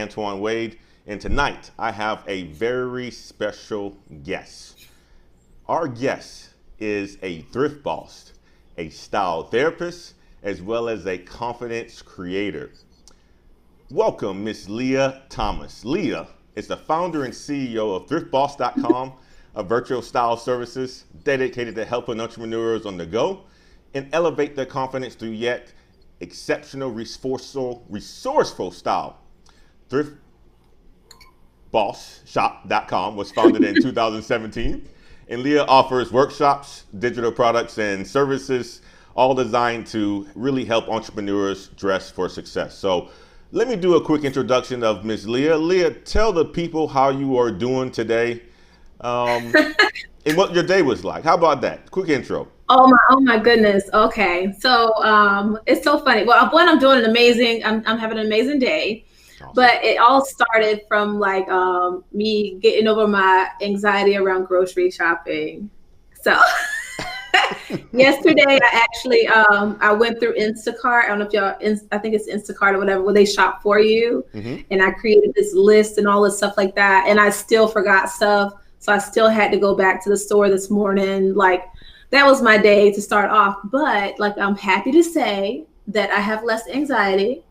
Antoine Wade, and tonight I have a very special guest. Our guest is a thrift boss, a style therapist, as well as a confidence creator. Welcome, Miss Leah Thomas. Leah is the founder and CEO of thriftboss.com, a virtual style services dedicated to helping entrepreneurs on the go and elevate their confidence through yet exceptional, resourceful style. Thriftbossshop.com was founded in 2017, and Leah offers workshops, digital products, and services, all designed to really help entrepreneurs dress for success. So let me do a quick introduction of Ms. Leah. Leah, tell the people how you are doing today, and what your day was like. How about that? Quick intro. Oh my goodness. Okay. So it's so funny. Well, one, I'm doing I'm having an amazing day. Awesome. But it all started from like me getting over my anxiety around grocery shopping. So yesterday I actually I went through Instacart. I don't know if I think it's Instacart or whatever, where they shop for you. Mm-hmm. And I created this list and all this stuff like that. And I still forgot stuff. So I still had to go back to the store this morning. Like, that was my day to start off. But like, I'm happy to say that I have less anxiety,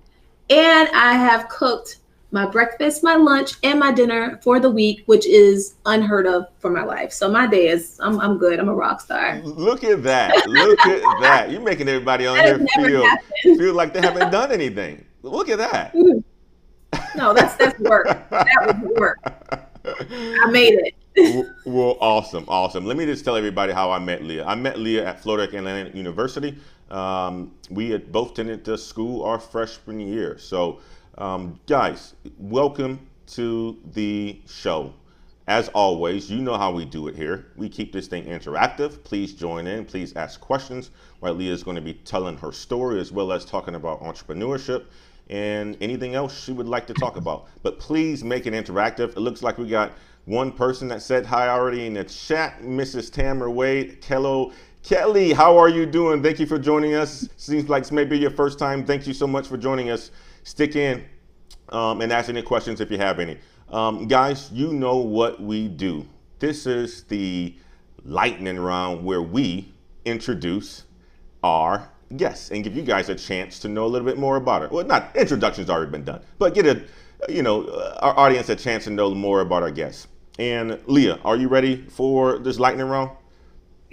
and I have cooked my breakfast, my lunch, and my dinner for the week, which is unheard of for my life. So my day is, I'm good. I'm a rock star. Look at that. Look at that. You're making everybody on here feel like they haven't done anything. Look at that. No, that's work. That was work. I made it. Well, awesome. Let me just tell everybody how I met Leah. I met Leah at Florida Atlantic University. We had both attended the school our freshman year. So, guys, welcome to the show. As always, you know how we do it here. We keep this thing interactive. Please join in. Please ask questions while Leah is going to be telling her story, as well as talking about entrepreneurship and anything else she would like to talk about. But please make it interactive. It looks like we got one person that said hi already in the chat, Mrs. Tamara Wade. Hello, Kelly, how are you doing? Thank you for joining us. Seems like it's maybe your first time. Thank you so much for joining us. Stick in and ask any questions if you have any. Guys, you know what we do. This is the lightning round where we introduce our guests and give you guys a chance to know a little bit more about it. Well, not introduction's already been done, but get our audience a chance to know more about our guests. And Leah, are you ready for this lightning round?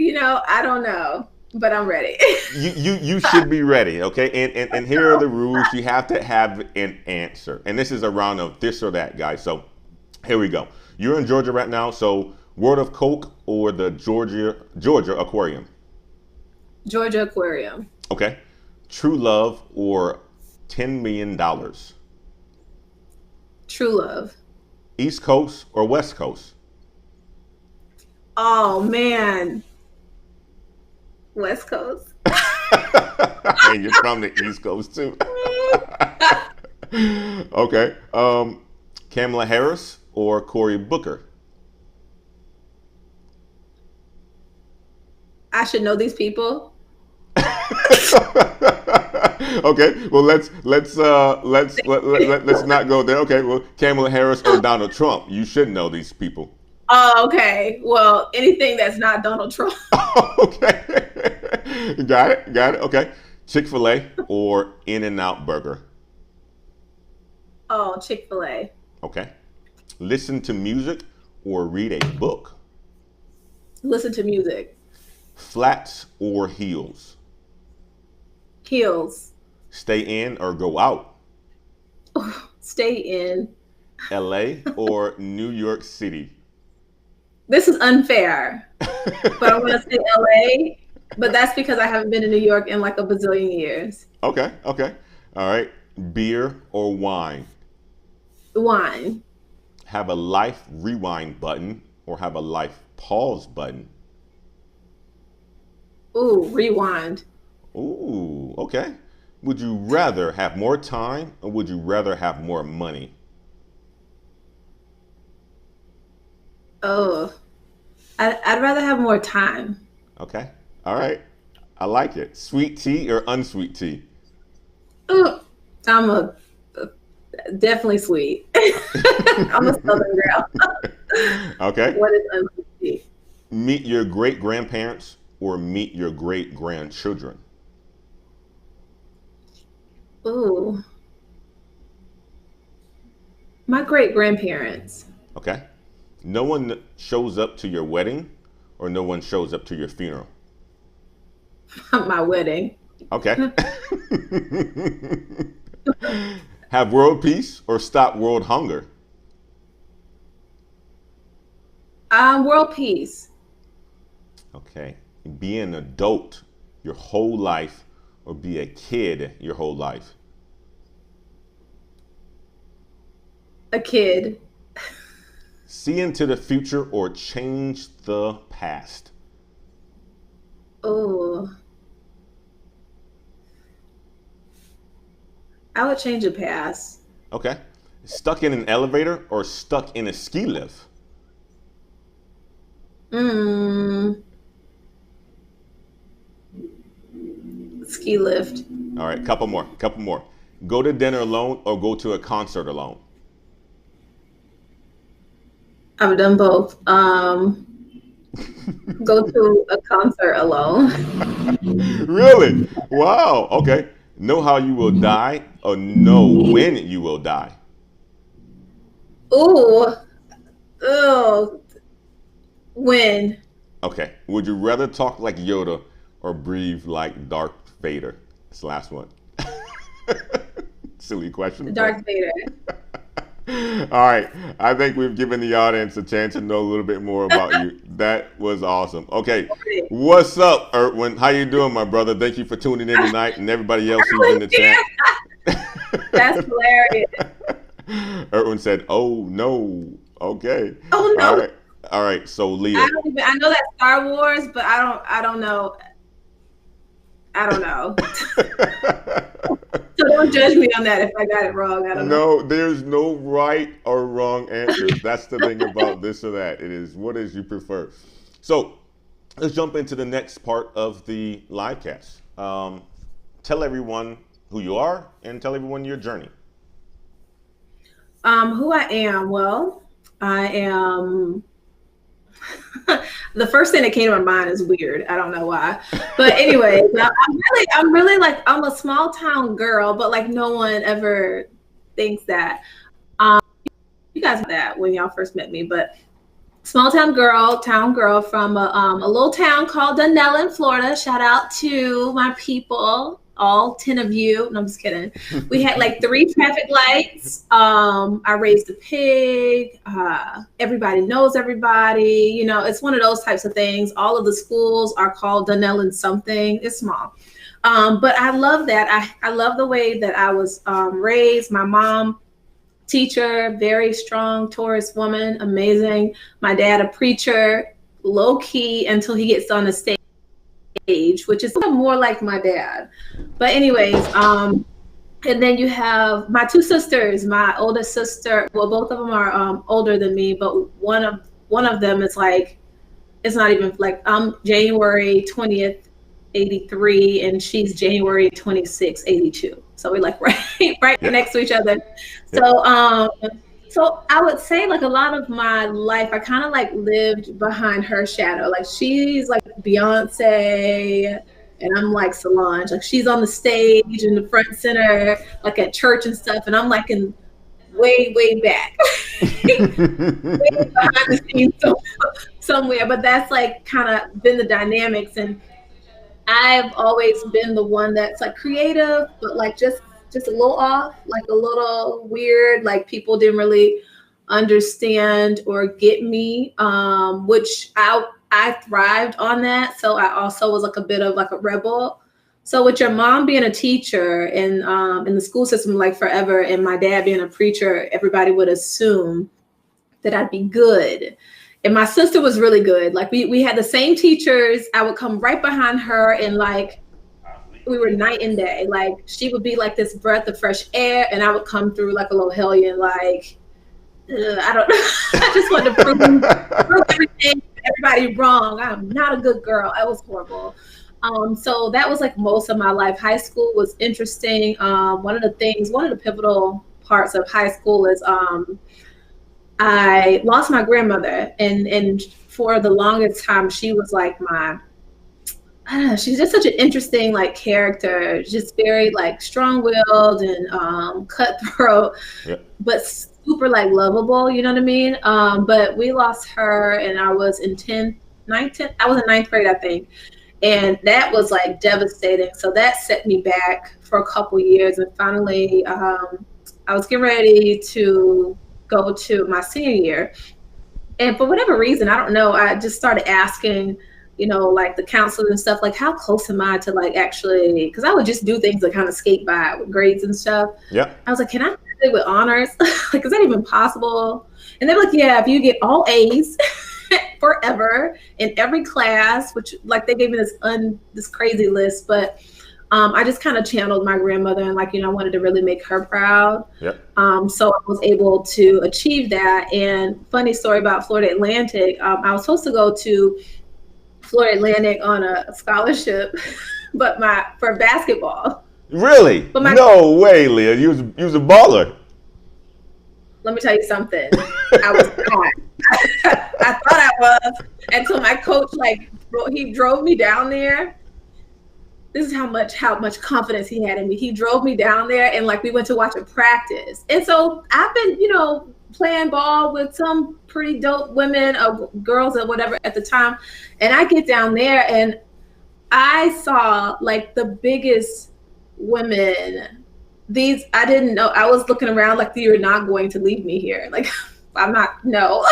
I don't know, but I'm ready. You should be ready, okay? And here are the rules. You have to have an answer. And this is a round of this or that, guys. So here we go. You're in Georgia right now, so World of Coke or the Georgia Aquarium? Georgia Aquarium. Okay. True love or $10 million? True love. East Coast or West Coast? Oh, man. West Coast. And you're from the East Coast, too. Okay. Kamala Harris or Cory Booker? I should know these people. Okay, well let's not go there. Okay, well, Kamala Harris or Donald Trump? You should know these people. Oh, okay. Well, anything that's not Donald Trump. Okay, got it. Okay, Chick-fil-A or In-N-Out Burger? Oh, Chick-fil-A. Okay, listen to music or read a book? Listen to music. Flats or heels? Heels. Stay in or go out? Stay in. LA or New York City? This is unfair, but I'm going to say LA, but that's because I haven't been to New York in like a bazillion years. Okay. All right. Beer or wine? Wine. Have a life rewind button or have a life pause button? Ooh, rewind. Ooh, okay. Would you rather have more time or would you rather have more money? Oh, I'd rather have more time. Okay. All right. I like it. Sweet tea or unsweet tea? Ooh, I'm a Definitely sweet. I'm a Southern girl. Okay. What is unsweet? Meet your great grandparents or meet your great grandchildren. Ooh, my great grandparents. Okay. No one shows up to your wedding or no one shows up to your funeral. My wedding. Okay. Have world peace or stop world hunger. World peace. Okay. Be an adult your whole life or be a kid your whole life. A kid. See into the future or change the past. Oh, I would change a pass. Okay. Stuck in an elevator or stuck in a ski lift. Ski lift. All right, couple more. Go to dinner alone or go to a concert alone. I've done both. Go to a concert alone. Really? Wow. Okay. Know how you will die or know when you will die. Ooh, oh, when? Okay. Would you rather talk like Yoda or breathe like Darth Vader? That's the last one. Silly question. Darth Vader. All right. I think we've given the audience a chance to know a little bit more about you. That was awesome. Okay. What's up, Erwin? How you doing, my brother? Thank you for tuning in tonight and everybody else who's in the chat. That's hilarious. Erwin said, "Oh no." Okay. Oh no. All right. All right. So Leah. I know that's Star Wars, but I don't know. So don't judge me on that if I got it wrong. I don't know. No, there's no right or wrong answers. That's the thing about this or that. It is what is you prefer. So let's jump into the next part of the live cast. Tell everyone who you are and tell everyone your journey. Who I am? Well, I am. The first thing that came to my mind is weird. I don't know why, but anyway, I'm really like I'm a small town girl, but like no one ever thinks that. You guys know that when y'all first met me, but small town girl from a little town called Dunellen, Florida. Shout out to my people, all 10 of you. No, I'm just kidding. We had like 3 traffic lights. I raised a pig. Everybody knows everybody. You know, it's one of those types of things. All of the schools are called Dunellen something. It's small. But I love that. I love the way that I was raised. My mom, teacher, very strong Taurus woman, amazing. My dad, a preacher, low key until he gets on the stage, which is more like my dad. But anyways, and then you have my 2 sisters. My oldest sister, well, both of them are older than me, but one of them is like, it's not even like I'm January 20th, 83, and she's January 26th, 82. So we're like right next to each other. So so I would say like a lot of my life, I kind of like lived behind her shadow. Like she's like Beyonce and I'm like Solange. Like she's on the stage in the front center, like at church and stuff. And I'm like in way back, way behind the scenes somewhere. But that's like kind of been the dynamics. And I've always been the one that's like creative, but like just a little off, like a little weird, like people didn't really understand or get me, which I thrived on that. So I also was like a bit of like a rebel. So with your mom being a teacher and in the school system like forever, and my dad being a preacher, everybody would assume that I'd be good. And my sister was really good. Like we had the same teachers. I would come right behind her and like we were night and day. Like she would be like this breath of fresh air and I would come through like a little hellion, like, I don't know. I just wanted to prove everything, everybody wrong. I'm not a good girl. It was horrible. So that was like most of my life. High school was interesting. One of the pivotal parts of high school is I lost my grandmother, and for the longest time she was like my I don't know, she's just such an interesting like character, just very like strong-willed and cutthroat, Yep. but super like lovable, you know what I mean? But we lost her and I was in 10th, 9th, I was in 9th grade, I think. And that was like devastating. So that set me back for a couple years. And finally, I was getting ready to go to my senior year. And for whatever reason, I don't know, I just started asking, you know, like the counselors and stuff, like how close am I to like actually, because I would just do things that kind of skate by with grades and stuff. Yeah. I was like, can I graduate with honors? Like, is that even possible? And they're like, yeah, if you get all A's forever in every class, which like they gave me this crazy list, but I just kind of channeled my grandmother and like, you know, I wanted to really make her proud. Yep. So I was able to achieve that. And funny story about Florida Atlantic, I was supposed to go to Florida Atlantic on a scholarship, but for basketball. Really? But no way, Leah. You was a baller. Let me tell you something. I was not. I thought I was until my coach he drove me down there. This is how much confidence he had in me. He drove me down there and like we went to watch a practice. And so I've been, you know, playing ball with some pretty dope women or girls or whatever at the time. And I get down there and I saw like the biggest women. I didn't know. I was looking around like, you're not going to leave me here. Like, I'm not, no.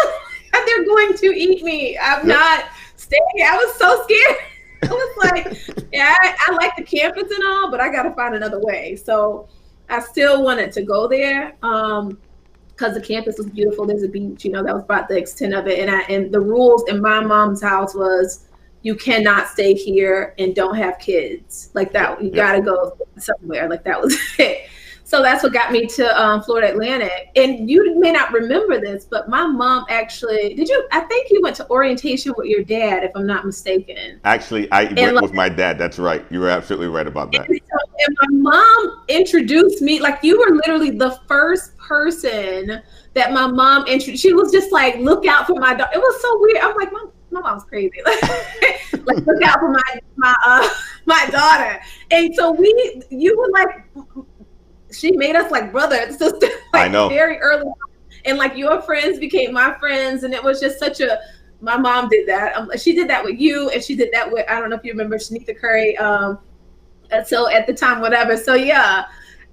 They're going to eat me. I'm not staying. I was so scared. I was like, yeah, I like the campus and all, but I got to find another way. So I still wanted to go there because the campus was beautiful. There's a beach, you know, that was about the extent of it. And the rules in my mom's house was you cannot stay here and don't have kids like that. You got to go somewhere. Like that was it. So that's what got me to Florida Atlantic. And you may not remember this, but my mom actually, I think you went to orientation with your dad, if I'm not mistaken. Actually, I went with my dad. That's right. You were absolutely right about that. And my mom introduced me, like you were literally the first person that my mom introduced. She was just like, look out for my daughter. It was so weird. I'm like, my mom's crazy. Like look out for my daughter. And so you were like, she made us like brother and sister, like, I know, very early on. And like your friends became my friends. And it was just my mom did that. She did that with you. And she did that with, I don't know if you remember Shanita Curry. So at the time, whatever. So yeah.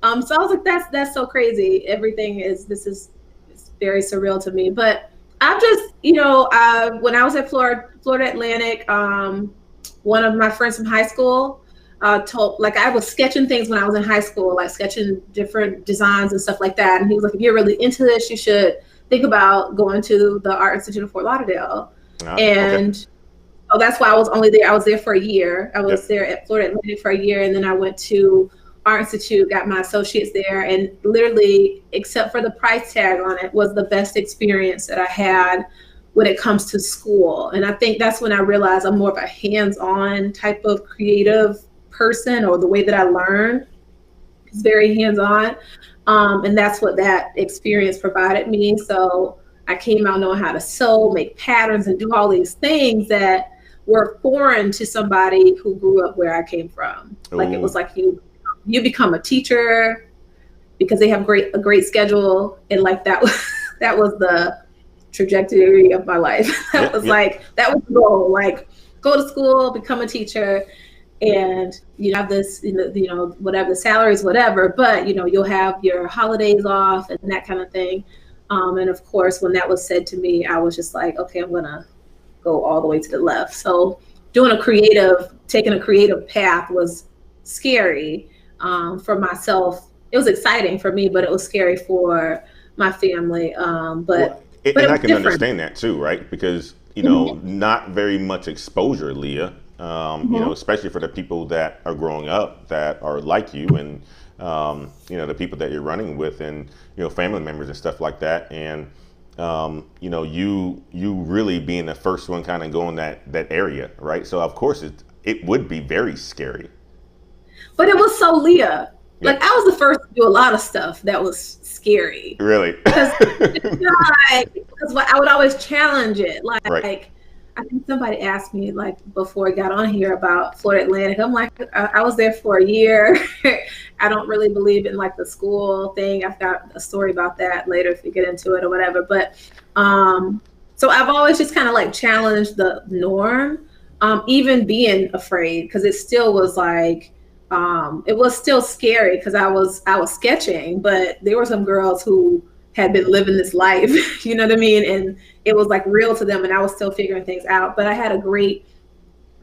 So I was like, that's so crazy. This is very surreal to me. But I've just, you know, when I was at Florida Atlantic, one of my friends from high school, I was sketching things when I was in high school, like sketching different designs and stuff like that. And he was like, if you're really into this, you should think about going to the Art Institute of Fort Lauderdale. So that's why I was only there. I was there for a year. I was there at Florida Atlantic for a year. And then I went to Art Institute, got my associates there. And literally, except for the price tag on it, was the best experience that I had when it comes to school. And I think that's when I realized I'm more of a hands-on type of creative person, or the way that I learn is very hands-on. And that's what that experience provided me. So I came out knowing how to sew, make patterns, and do all these things that were foreign to somebody who grew up where I came from. Ooh. Like it was like you become a teacher because they have a great schedule. And like that was the trajectory of my life. That was the goal, like go to school, become a teacher. And you have this, you know, whatever the salaries, whatever, but you know, you'll have your holidays off and that kind of thing. And of course, when that was said to me, I was just like, okay, I'm gonna go all the way to the left. So taking a creative path was scary for myself. It was exciting for me, but it was scary for my family. But I can understand that too, right? Because you know, not very much exposure, Leah. You know, especially for the people that are growing up that are like you, and you know, the people that you're running with, and you know, family members and stuff like that. And you know, you really being the first one kind of going that area, right? So of course it would be very scary. But it was so Leah. Like I was the first to do a lot of stuff that was scary. Really? Because I would always challenge it. Like, Right. I think somebody asked me like before I got on here about Florida Atlantic. I'm like, I was there for a year. I don't really believe in like the school thing. I've got a story about that later if we get into it or whatever. But so I've always just kind of like challenged the norm, even being afraid, because it still was like, it was still scary because I was sketching, but there were some girls who had been living this life, you know what I mean? And it was like real to them, and I was still figuring things out. But I had a great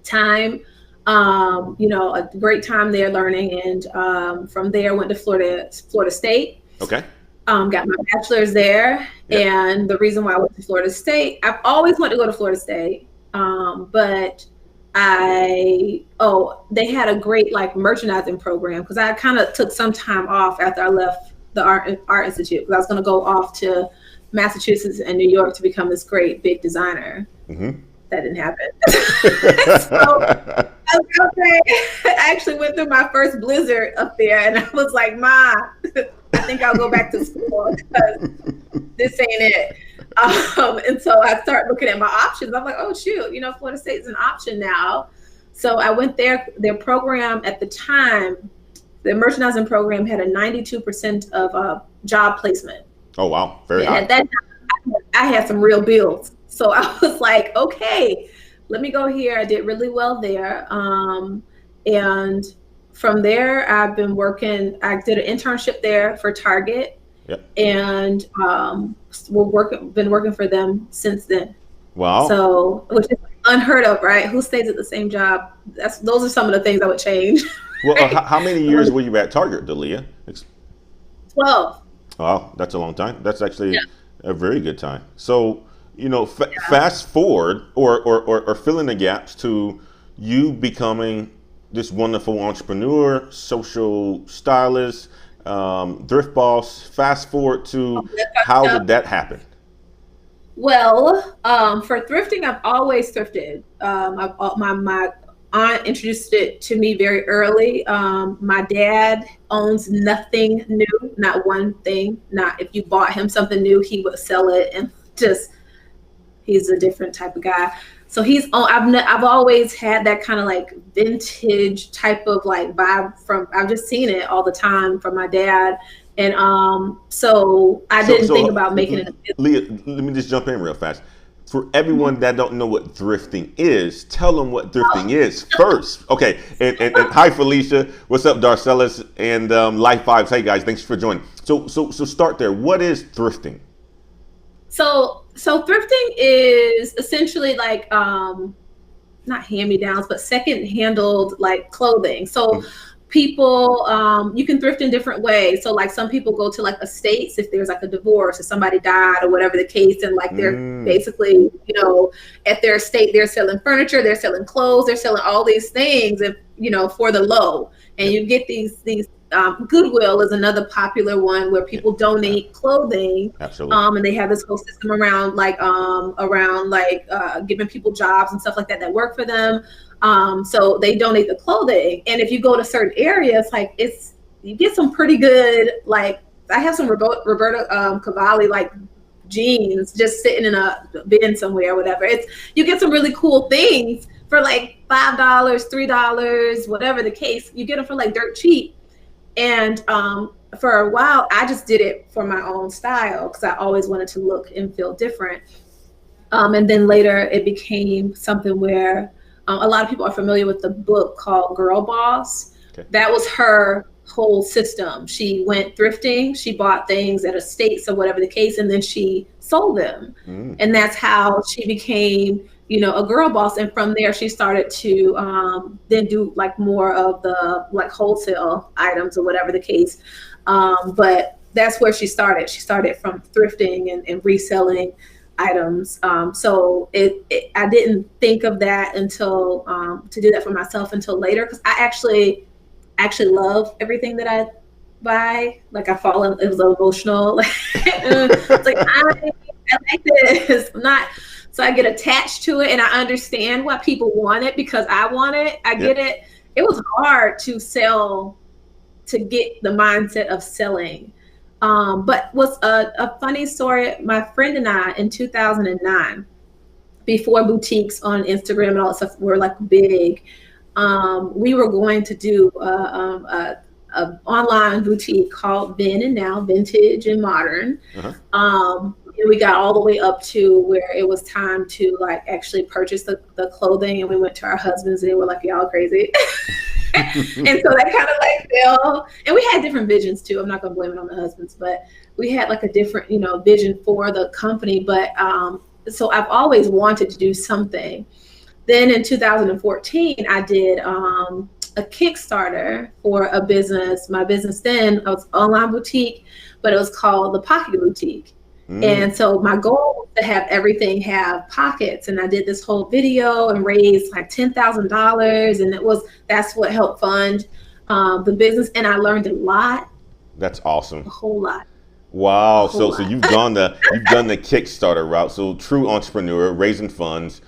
time, a great time there learning. And from there, went to Florida State. Okay. Got my bachelor's there. Yep. And the reason why I went to Florida State, I've always wanted to go to Florida State, but they had a great like merchandising program, because I kind of took some time off after I left the art institute, because I was going to go off to Massachusetts and New York to become this great big designer. Mm-hmm. That didn't happen. So I was like, okay. I actually went through my first blizzard up there, and I was like, Ma, I think I'll go back to school because this ain't it. And so I started looking at my options. I'm like, oh shoot, Florida State is an option now. So I went there. Their program at the time, the merchandising program, had a 92% of job placement. Oh wow, very high. At that time, I had some real bills. So I was like, okay, let me go here. I did really well there. And from there, I've been working. I did an internship there for Target. Yep. And been working for them since then. Wow. So, which is unheard of, right? Who stays at the same job? Those are some of the things I would change. Well, how many years were you at Target, Leah? 12. Wow, that's a long time. That's actually a very good time. So, fast forward or fill in the gaps to you becoming this wonderful entrepreneur, social stylist, thrift boss. Fast forward to how did that happen? Well, for thrifting, I've always thrifted. My aunt introduced it to me very early. My dad owns nothing new, not one thing. Not if you bought him something new, he would sell it, and he's a different type of guy. So I've always had that kind of like vintage type of like vibe I've just seen it all the time from my dad. And so I didn't think about making it a business. Leah, let me just jump in real fast. For everyone that don't know what thrifting is, tell them what thrifting is first. Okay, and hi Felicia, what's up Darcelis and Life Vibes. Hey guys, thanks for joining. So start there. What is thrifting? So thrifting is essentially like not hand-me-downs, but second-handled like clothing. So people, you can thrift in different ways. So like some people go to like estates if there's like a divorce or somebody died or whatever the case, and like they're basically, at their estate, they're selling furniture, they're selling clothes, they're selling all these things, if for the low. And you get these Goodwill is another popular one where people donate clothing. Absolutely. And they have this whole system around giving people jobs and stuff like that work for them. So they donate the clothing. And if you go to certain areas, like you get some pretty good, like I have some Roberta Cavalli like jeans just sitting in a bin somewhere or whatever. You get some really cool things for like $5, $3, whatever the case. You get them for like dirt cheap. And for a while, I just did it for my own style because I always wanted to look and feel different. And then later it became something where a lot of people are familiar with the book called Girl Boss. Okay. That was her whole system. She went thrifting, she bought things at estates or whatever the case, and then she sold them. And that's how she became, a girl boss. And from there, she started to then do like more of the like wholesale items or whatever the case. But that's where she started. She started from thrifting and reselling items. So I didn't think of that until to do that for myself until later, because I actually love everything that I buy. Like I fall in, it was emotional. It's like I like this. So I get attached to it, and I understand why people want it because I want it. I get it. It was hard to sell to get the mindset of selling. But was a funny story. My friend and I in 2009, before boutiques on Instagram and all that stuff were like big, we were going to do a online boutique called Then and Now, Vintage and Modern. And we got all the way up to where it was time to like actually purchase the clothing, and we went to our husbands and they were like, y'all crazy. And so that kind of like fell, and we had different visions too. I'm not gonna blame it on the husbands, but we had like a different, vision for the company. But so I've always wanted to do something. Then in 2014, I did a Kickstarter for a business. My business then, I was online boutique, but it was called the Pocket Boutique. And so my goal was to have everything have pockets. And I did this whole video and raised like $10,000. And that's what helped fund the business. And I learned a lot. That's awesome. A whole lot. Wow. So you've done the Kickstarter route. So true entrepreneur, raising funds,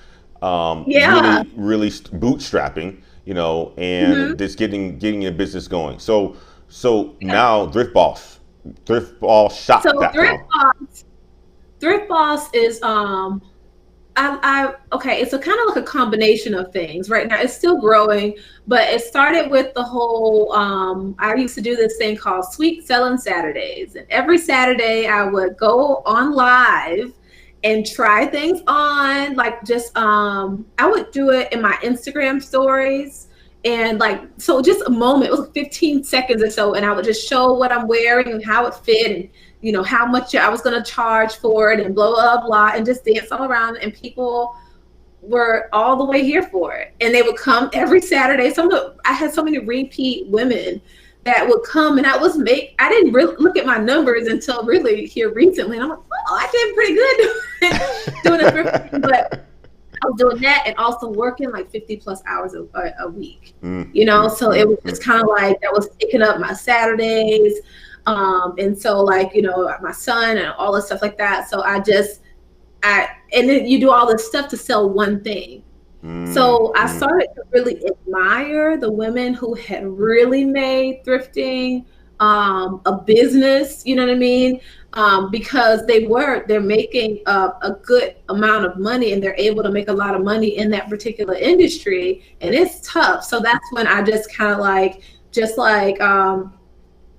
really bootstrapping, and just getting your business going. So now Thrift Boss shop. So Thrift Boss is it's a kind of like a combination of things. Right now it's still growing, but it started with the whole I used to do this thing called Sweet Selling Saturdays, and every Saturday I would go on live and try things on, like just I would do it in my Instagram stories. And so just a moment, it was 15 seconds or so, and I would just show what I'm wearing and how it fit, and how much I was going to charge for it, and blah, blah, blah, and just dance all around. And people were all the way here for it. And they would come every Saturday. I had so many repeat women that would come, and I didn't really look at my numbers until really here recently. And I'm like, oh, I did pretty good doing it. But I was doing that and also working like 50 plus hours a week, so it was just kind of like that was taking up my Saturdays. And so my son and all this stuff like that. So and then you do all this stuff to sell one thing. So I started to really admire the women who had really made thrifting a business, you know what I mean? Because they're making a good amount of money, and they're able to make a lot of money in that particular industry, and it's tough. So that's when I just kind of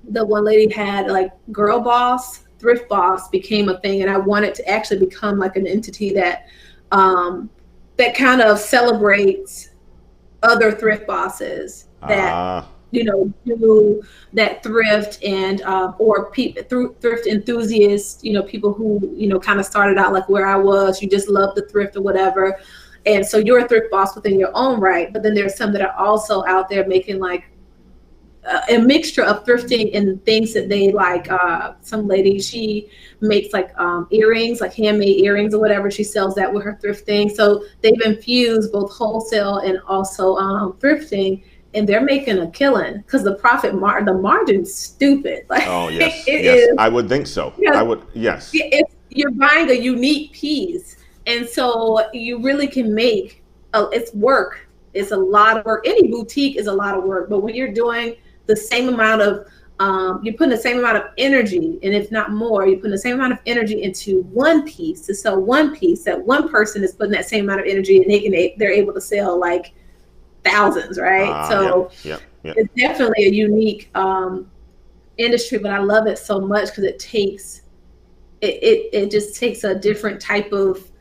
the one lady had like Girl Boss, Thrift Boss became a thing, and I wanted to actually become like an entity that that kind of celebrates other thrift bosses that do that thrift, and or thrift enthusiasts, people who kind of started out like where I was, you just love the thrift or whatever, and so you're a thrift boss within your own right. But then there's some that are also out there making like a mixture of thrifting and things that they like. Some lady, she makes like earrings, like handmade earrings or whatever. She sells that with her thrifting. So they've infused both wholesale and also thrifting, and they're making a killing because the the margin's stupid. Like, oh yes, yes, I would think so. Yes. You're buying a unique piece, and so you really can make. It's work. It's a lot of work. Any boutique is a lot of work, but when you're doing the same amount of, you're putting the same amount of energy, and if not more, you're putting the same amount of energy into one piece to sell one piece. That one person is putting that same amount of energy, and they're able to sell like thousands, right? It's definitely a unique industry, but I love it so much because it just takes a different type of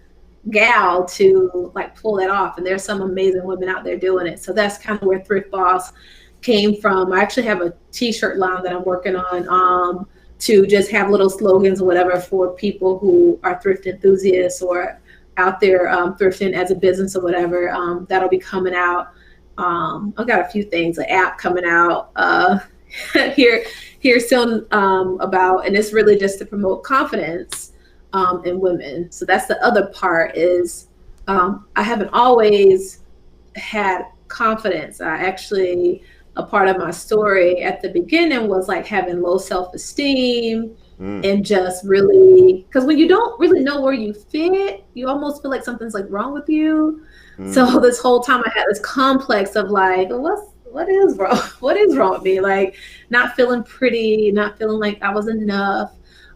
gal to like pull that off, and there's some amazing women out there doing it. So that's kind of where Thrift Boss came from. I actually have a t-shirt line that I'm working on to just have little slogans or whatever for people who are thrift enthusiasts or out there thrifting as a business or whatever. That'll be coming out. I've got a few things, an app coming out here soon about, and it's really just to promote confidence in women. So that's the other part is I haven't always had confidence. A part of my story at the beginning was like having low self-esteem and just really, because when you don't really know where you fit, you almost feel like something's like wrong with you. So this whole time I had this complex of like, what is wrong? What is wrong with me? Like not feeling pretty, not feeling like I was enough.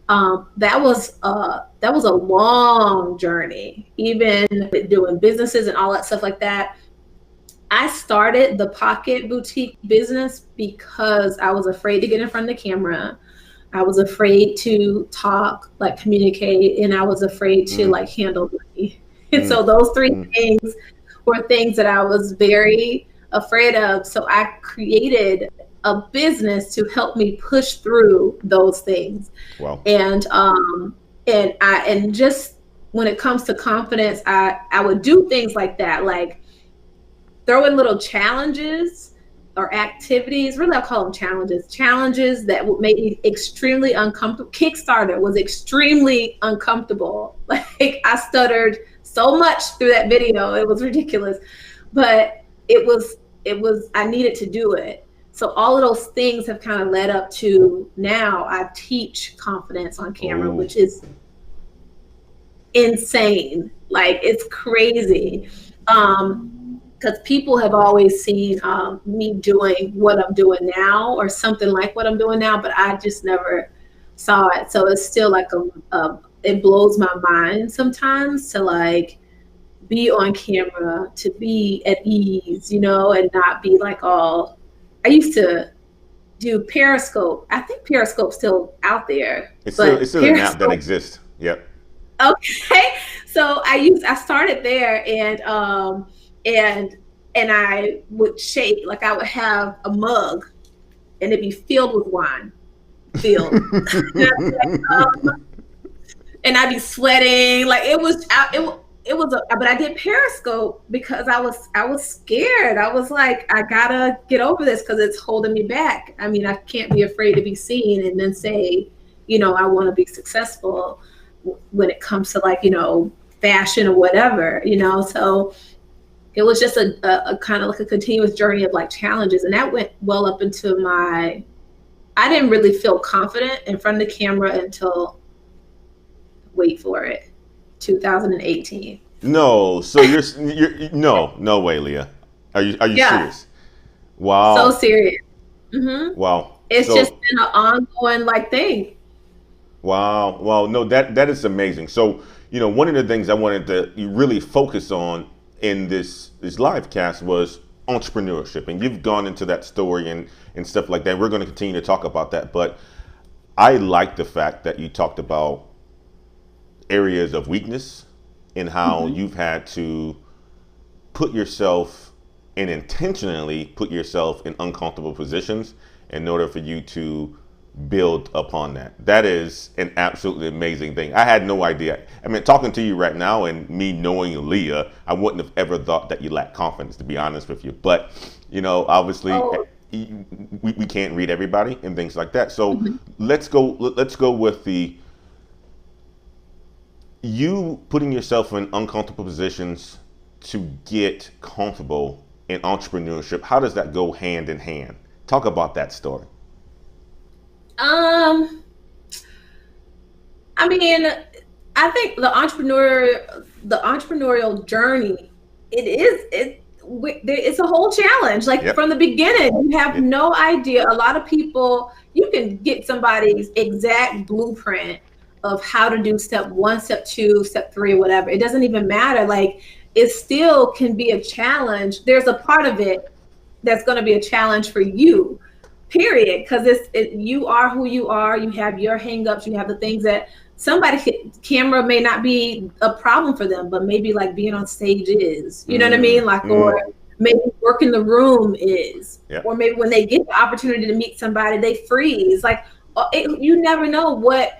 That was a long journey, even doing businesses and all that stuff like that. I started the Pocket Boutique business because I was afraid to get in front of the camera. I was afraid to talk, like communicate, and I was afraid to like handle money. And so those three things were things that I was very afraid of. So I created a business to help me push through those things. Wow. And just when it comes to confidence, I would do things like that, like throw in little challenges or activities. Really, I call them challenges that would make me extremely uncomfortable. Kickstarter was extremely uncomfortable. Like I stuttered so much through that video. It was ridiculous, but it was, I needed to do it. So all of those things have kind of led up to now I teach confidence on camera, which is insane. Like it's crazy. Because people have always seen me doing what I'm doing now or something like what I'm doing now, but I just never saw it. So it's still like it blows my mind sometimes to like be on camera, to be at ease, you know, and not be like all. I used to do Periscope. I think Periscope's still out there. It's still an app that exists. Yep. Okay. So I started there, and I would shake, like I would have a mug and it'd be filled with wine, and I'd be sweating. Like but I did Periscope because I was scared. I was like, I gotta get over this because it's holding me back. I mean, I can't be afraid to be seen and then say, you know, I want to be successful when it comes to like, you know, fashion or whatever, you know. So it was just a kind of like a continuous journey of like challenges. And that went well up into I didn't really feel confident in front of the camera until, wait for it, 2018. No, so you're no way, Leah. Are you serious? Wow. So serious. Mm-hmm. Wow. It's just been an ongoing like thing. Wow. Well, no, that is amazing. So, you know, one of the things I wanted to really focus on in this live cast was entrepreneurship, and you've gone into that story and stuff like that. We're going to continue to talk about that, but I like the fact that you talked about areas of weakness and how you've had to put yourself and intentionally put yourself in uncomfortable positions in order for you to build upon that. That is an absolutely amazing thing. I had no idea. I mean, talking to you right now and me knowing Leah, I wouldn't have ever thought that you lacked confidence, to be honest with you. But, you know, obviously we can't read everybody and things like that. So let's go with you putting yourself in uncomfortable positions to get comfortable in entrepreneurship. How does that go hand in hand? Talk about that story. I mean, I think the entrepreneurial journey, it's a whole challenge. Like from the beginning, you have no idea. A lot of people, you can get somebody's exact blueprint of how to do step 1, step 2, step 3, whatever. It doesn't even matter. Like it still can be a challenge. There's a part of it that's going to be a challenge for you. Period, because you are who you are. You have your hangups. You have the things that camera may not be a problem for them, but maybe like being on stage is. You know what I mean? Like, or maybe working the room is, or maybe when they get the opportunity to meet somebody, they freeze. Like, you never know what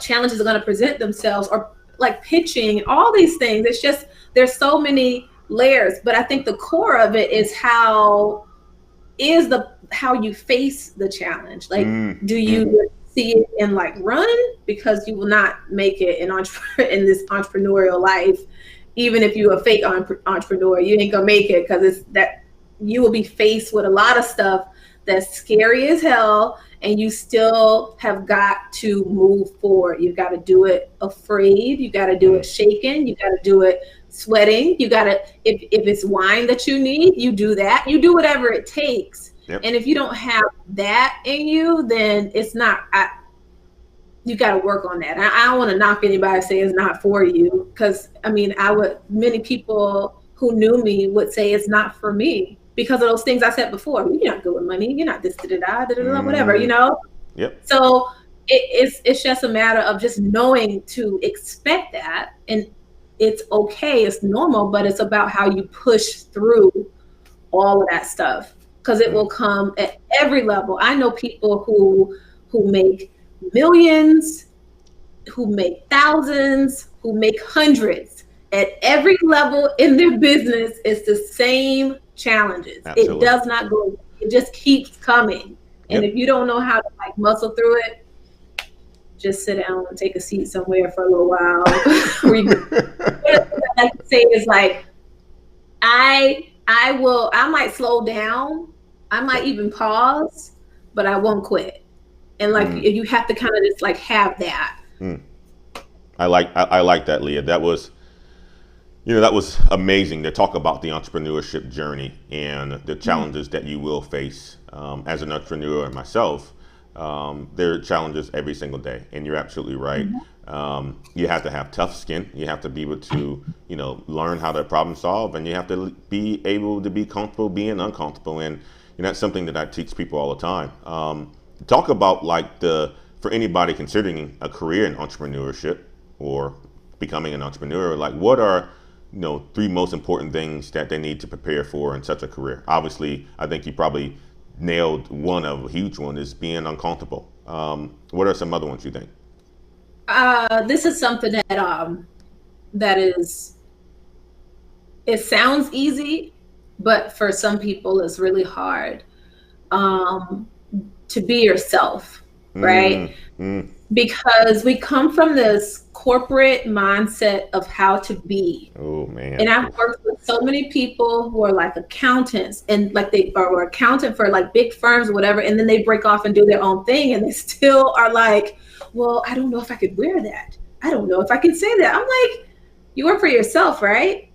challenges are going to present themselves, or like pitching, all these things. It's just there's so many layers, but I think the core of it is how you face the challenge. Like, do you see it and like run, because you will not make it in this entrepreneurial life. Even if you're a fake entrepreneur, you ain't gonna make it, because it's that you will be faced with a lot of stuff that's scary as hell, and you still have got to move forward. You got to do it afraid. You got to do it shaken. You got to do it sweating. You gotta, if it's wine that you need, you do that. You do whatever it takes. Yep. And if you don't have that in you, then it's not. You got to work on that. I don't want to knock anybody, say it's not for you, because I mean, many people who knew me would say it's not for me because of those things I said before. You're not good with money. You're not this, whatever, you know? Yep. So it's just a matter of just knowing to expect that, and it's okay, it's normal, but it's about how you push through all of that stuff, because it will come at every level. I know people who make millions, who make thousands, who make hundreds. At every level in their business, it's the same challenges. Absolutely. It does not go, it just keeps coming. And if you don't know how to like muscle through it, just sit down and take a seat somewhere for a little while. What I like to say is like, I might slow down, I might even pause, but I won't quit. And like, you have to kind of just like have that. I like that, Leah. That was amazing to talk about the entrepreneurship journey and the challenges that you will face as an entrepreneur myself. There are challenges every single day, and you're absolutely right. You have to have tough skin. You have to be able to, learn how to problem solve, and you have to be able to be comfortable being uncomfortable. And that's something that I teach people all the time. Talk about for anybody considering a career in entrepreneurship or becoming an entrepreneur, like what are 3 most important things that they need to prepare for in such a career? Obviously, I think you probably nailed one of a huge one, is being uncomfortable. What are some other ones you think? This is something that is, it sounds easy, but for some people it's really hard. To be yourself, right? Because we come from this corporate mindset of how to be. Oh man! And I've worked with so many people who are like accountants, and like they are accountant for like big firms or whatever, and then they break off and do their own thing, and they still are like, well, I don't know if I could wear that. I don't know if I can say that. I'm like, you work for yourself, right?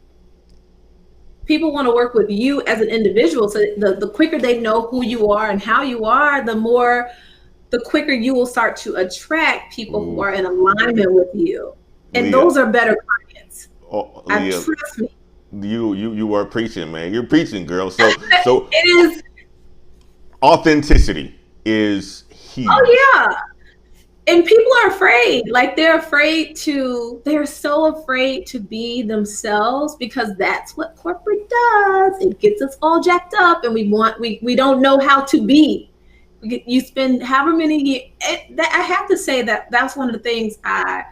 People want to work with you as an individual. So the quicker they know who you are and how you are, the quicker you will start to attract people who are in alignment with you. And Leah, those are better clients. Oh, Leah, trust me. You are preaching, man. You're preaching, girl. So it is. Authenticity is huge. Oh yeah. And people are afraid, like they're so afraid to be themselves, because that's what corporate does. It gets us all jacked up, and we don't know how to be. You spend however many years, I have to say that that's one of the things I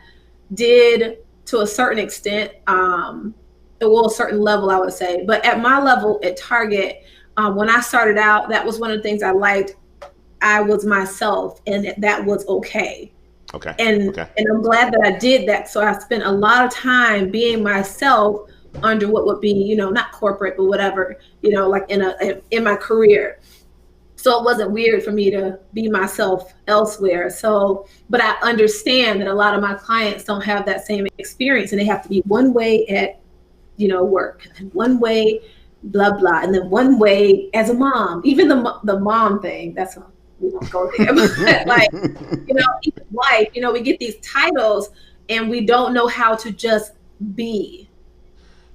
did to a certain extent, a certain level, I would say. But at my level at Target, when I started out, that was one of the things I liked. I was myself, and that was okay. Okay. And I'm glad that I did that. So I spent a lot of time being myself under what would be, not corporate, but whatever, like in my career. So it wasn't weird for me to be myself elsewhere. So, but I understand that a lot of my clients don't have that same experience, and they have to be one way at, work, and one way, blah, blah, and then one way as a mom. Even the mom thing, we won't go there. But like, even wife, we get these titles and we don't know how to just be.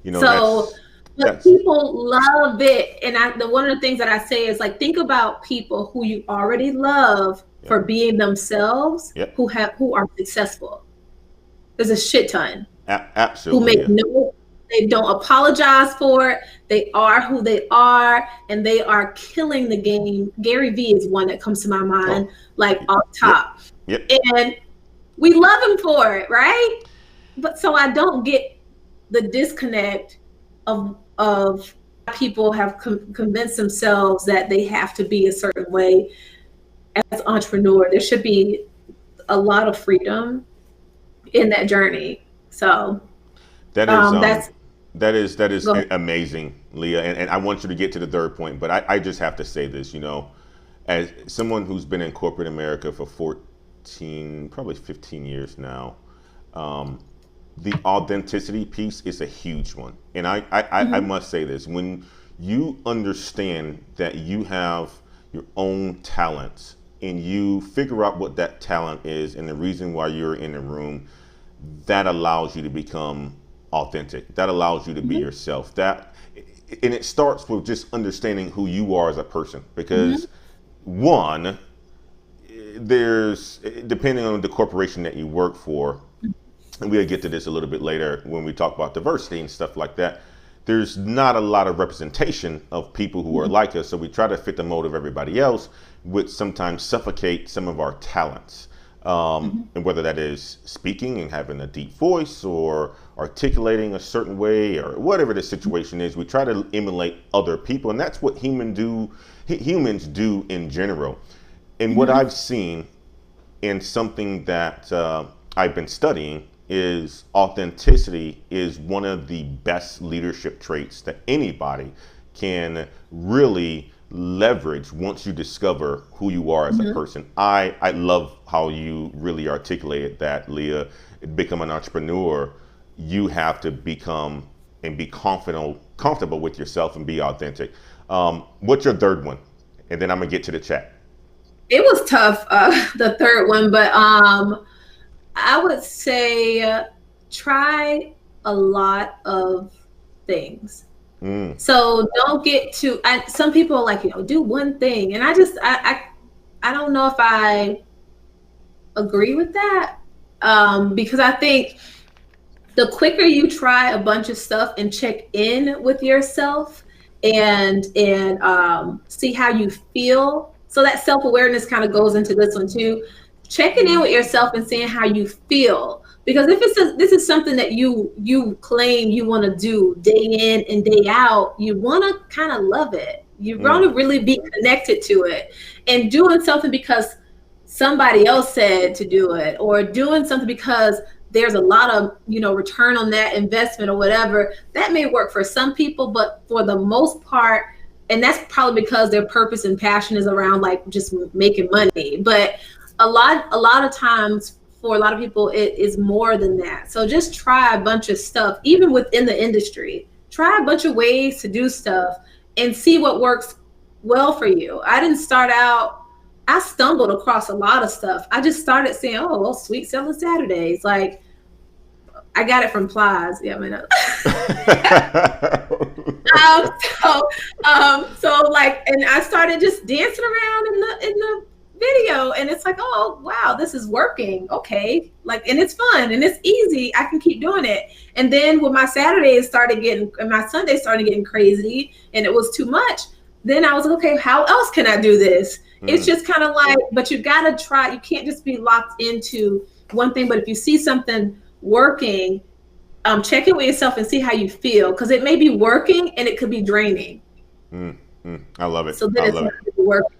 But people love it. And one of the things that I say is like, think about people who you already love for being themselves, who are successful. There's a shit ton. Absolutely. They don't apologize for it. They are who they are, and they are killing the game. Gary Vee is one that comes to my mind, off top. Yep. And we love him for it, right? But so I don't get the disconnect of people have convinced themselves that they have to be a certain way as an entrepreneur. There should be a lot of freedom in that journey. So that is amazing, Leah. And I want you to get to the third point, but I just have to say this, as someone who's been in corporate America for 14, probably 15 years now, the authenticity piece is a huge one. And I must say this, when you understand that you have your own talents and you figure out what that talent is and the reason why you're in the room, that allows you to become authentic. That allows you to be yourself. And it starts with just understanding who you are as a person, because one, there's, depending on the corporation that you work for, and we'll get to this a little bit later when we talk about diversity and stuff like that, there's not a lot of representation of people who are like us. So we try to fit the mold of everybody else, which sometimes suffocate some of our talents. And whether that is speaking and having a deep voice or articulating a certain way or whatever the situation is, we try to emulate other people. And that's what humans do in general. And what I've seen, and something that I've been studying, is authenticity is one of the best leadership traits that anybody can really leverage once you discover who you are as a person. I love how you really articulated that, Leah. Become an entrepreneur, you have to become and be comfortable with yourself and be authentic. What's your third one? And then I'm gonna get to the chat. It was tough, the third one, but I would say try a lot of things. So don't get too, some people are like, do one thing. And I don't know if I agree with that, because I think the quicker you try a bunch of stuff and check in with yourself and see how you feel. So that self-awareness kind of goes into this one too. Checking in with yourself and seeing how you feel. Because if this is something that you claim you want to do day in and day out, you want to kind of love it. You want to really be connected to it. And doing something because somebody else said to do it, or doing something because there's a lot of return on that investment or whatever, that may work for some people, but for the most part, and that's probably because their purpose and passion is around like just making money. But a lot of times for a lot of people, it is more than that. So just try a bunch of stuff, even within the industry. Try a bunch of ways to do stuff and see what works well for you. I didn't start out, I stumbled across a lot of stuff. I just started saying, oh, well, sweet selling Saturdays. Like, I got it from Plies. Yeah, I mean, so like, and I started just dancing around in the video, and it's like, oh wow, this is working. Okay, like, and it's fun and it's easy. I can keep doing it. And then when my Saturdays started getting and my Sundays started getting crazy and it was too much, then I was like, okay, how else can I do this? It's just kind of like, but you gotta try. You can't just be locked into one thing. But if you see something working, check in with yourself and see how you feel, because it may be working and it could be draining. I love it. So then it's not really working.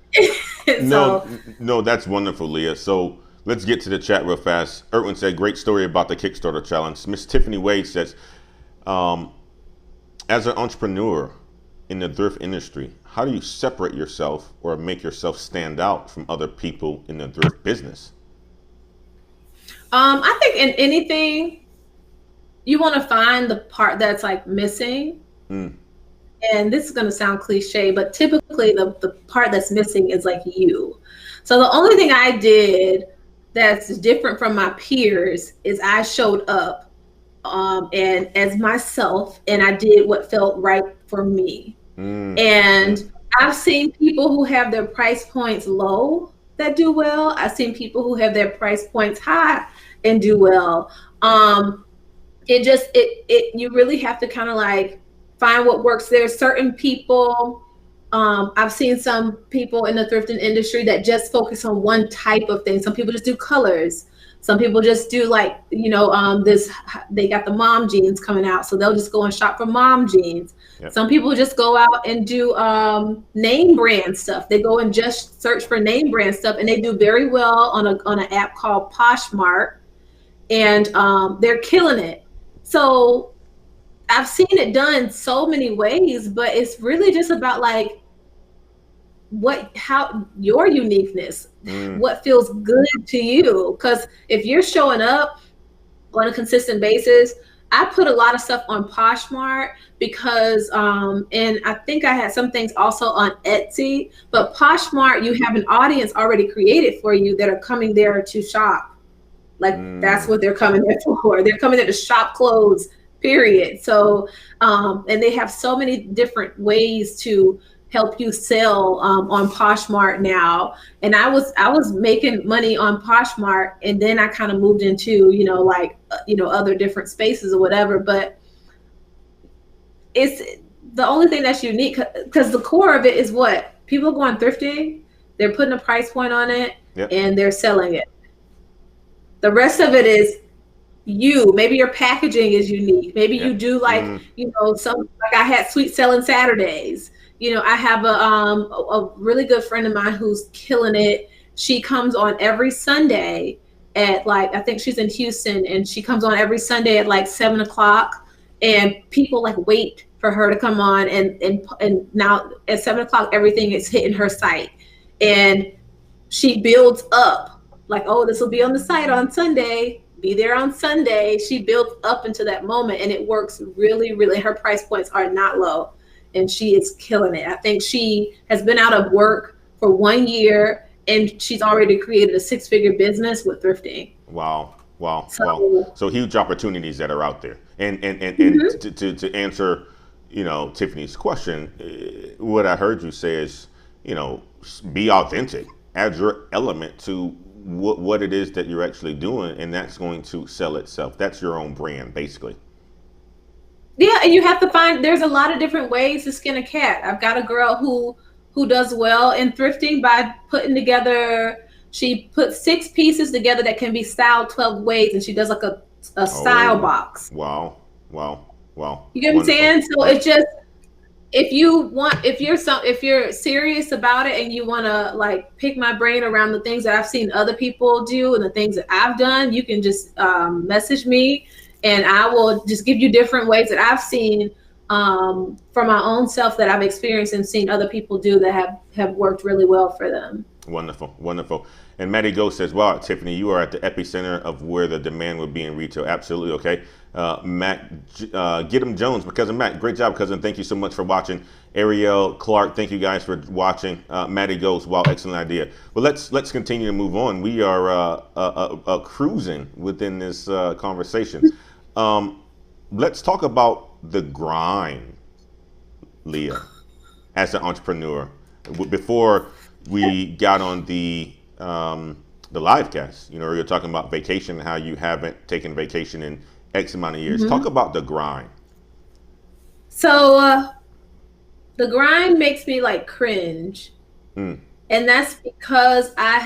No, that's wonderful, Leah. So let's get to the chat real fast. Erwin said, great story about the Kickstarter challenge. Miss Tiffany Wade says, as an entrepreneur in the thrift industry, how do you separate yourself or make yourself stand out from other people in the thrift business? I think in anything, you want to find the part that's like missing. And this is going to sound cliche, but typically the part that's missing is like you. So the only thing I did that's different from my peers is I showed up and as myself, and I did what felt right for me. And I've seen people who have their price points low that do well. I've seen people who have their price points high and do well. You really have to kind of like find what works. There's certain people, I've seen some people in the thrifting industry that just focus on one type of thing. Some people just do colors. Some people just do like, they got the mom jeans coming out, so they'll just go and shop for mom jeans. Yep. Some people just go out and do name brand stuff. They go and just search for name brand stuff, and they do very well on an app called Poshmark, and they're killing it. So I've seen it done so many ways, but it's really just about like how your uniqueness, what feels good to you. Because if you're showing up on a consistent basis. I put a lot of stuff on Poshmark because, and I think I had some things also on Etsy, but Poshmark, you have an audience already created for you that are coming there to shop. Like that's what they're coming there for. They're coming there to shop clothes, period. So, and they have so many different ways to help you sell on Poshmark now. And I was making money on Poshmark, and then I kind of moved into, other different spaces or whatever. But it's the only thing that's unique, because the core of it is what? People are going thrifting, they're putting a price point on it, and they're selling it. The rest of it is maybe your packaging is unique. Maybe you do some, like I had sweet selling Saturdays. I have a really good friend of mine who's killing it. She comes on every Sunday at I think she's in Houston, and she comes on every Sunday at 7:00, and people wait for her to come on. And now at 7:00, everything is hitting her site, and she builds up this will be on the site on Sunday. Be there on Sunday. She built up into that moment, and it works really, really. Her price points are not low, and she is killing it. I think she has been out of work for 1 year, and she's already created a 6-figure business with thrifting. Wow. So huge opportunities that are out there. And to answer, Tiffany's question, what I heard you say is, be authentic. Add your element to what it is that you're actually doing, and that's going to sell itself. That's your own brand, basically. Yeah, and you have to there's a lot of different ways to skin a cat. I've got a girl who does well in thrifting by putting together, she puts 6 pieces together that can be styled 12 ways, and she does a style box. Wow. You get what I'm saying? So it's just, if you're serious about it and you want to pick my brain around the things that I've seen other people do and the things that I've done, you can just message me, and I will just give you different ways that I've seen for my own self, that I've experienced and seen other people do that have worked really well for them. Wonderful. And Maddie Go says, wow, Tiffany, you are at the epicenter of where the demand would be in retail. Absolutely. Okay. Matt, get him Jones, because of Matt. Great job, cousin. Thank you so much for watching. Ariel, Clark, thank you guys for watching. Maddie goes, wow, excellent idea. Well, let's continue to move on. We are cruising within this conversation. Let's talk about the grind, Leah, as an entrepreneur. Before we got on the live cast, you're talking about vacation and how you haven't taken vacation in X amount of years. Talk about the grind. So the grind makes me cringe. And that's because I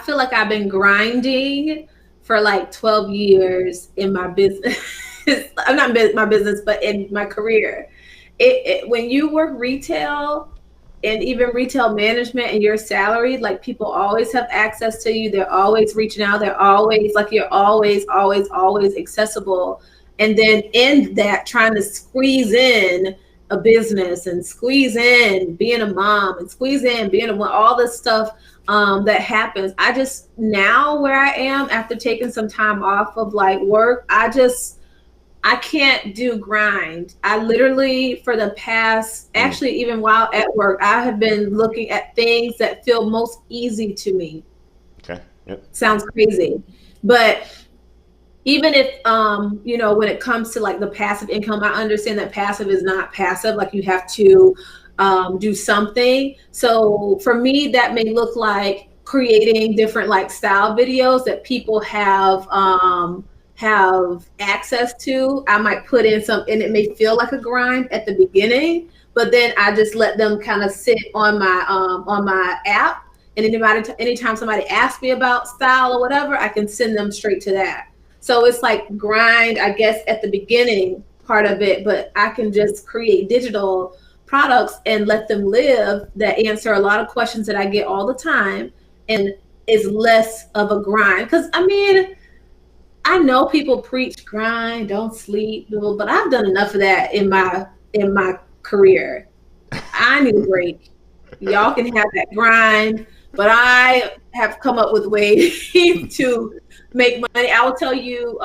feel like I've been grinding for 12 years in my business. I'm not my business, but in my career. When you work retail, and even retail management, and you're salaried, people always have access to you. They're always reaching out. They're always you're always accessible. And then in that, trying to squeeze in a business, and squeeze in being a mom, and squeeze in being all this stuff that happens. I just, now where I am after taking some time off of work, I can't do grind. I literally, for the past, actually even while at work, I have been looking at things that feel most easy to me. Okay. Yep. Sounds crazy. But even if, when it comes to the passive income, I understand that passive is not passive. You have to do something. So for me, that may look like creating different style videos that people have access to. I might put in some, and it may feel like a grind at the beginning, but then I just let them kind of sit on my app, and anytime somebody asks me about style or whatever, I can send them straight to that. So it's grind, I guess, at the beginning part of it, but I can just create digital products and let them live, that answer a lot of questions that I get all the time, and is less of a grind. Because I know people preach grind, don't sleep, but I've done enough of that in my career. I need a break. Y'all can have that grind, but I have come up with ways to make money. I will tell you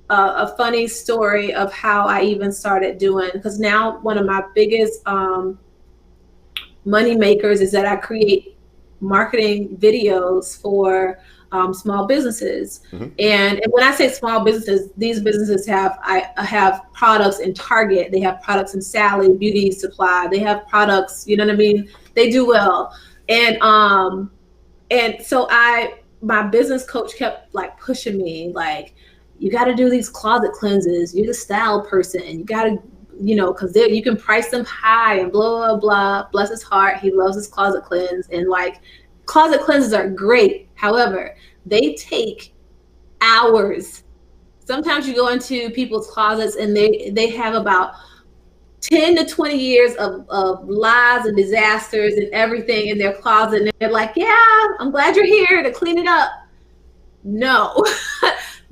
a funny story of how I even started doing, because now one of my biggest money makers is that I create marketing videos for small businesses. Mm-hmm. And when I say small businesses, these businesses have products in Target, they have products in Sally Beauty Supply, they have products, you know what I mean? They do well. And so my business coach kept like pushing me, like, you got to do these closet cleanses. You're the style person. You got to, because you can price them high and blah, blah, blah. Bless his heart. He loves his closet cleanse. And like, closet cleanses are great. However, they take hours. Sometimes you go into people's closets and they have about 10 to 20 years of lies and disasters and everything in their closet. And they're like, yeah, I'm glad you're here to clean it up. No.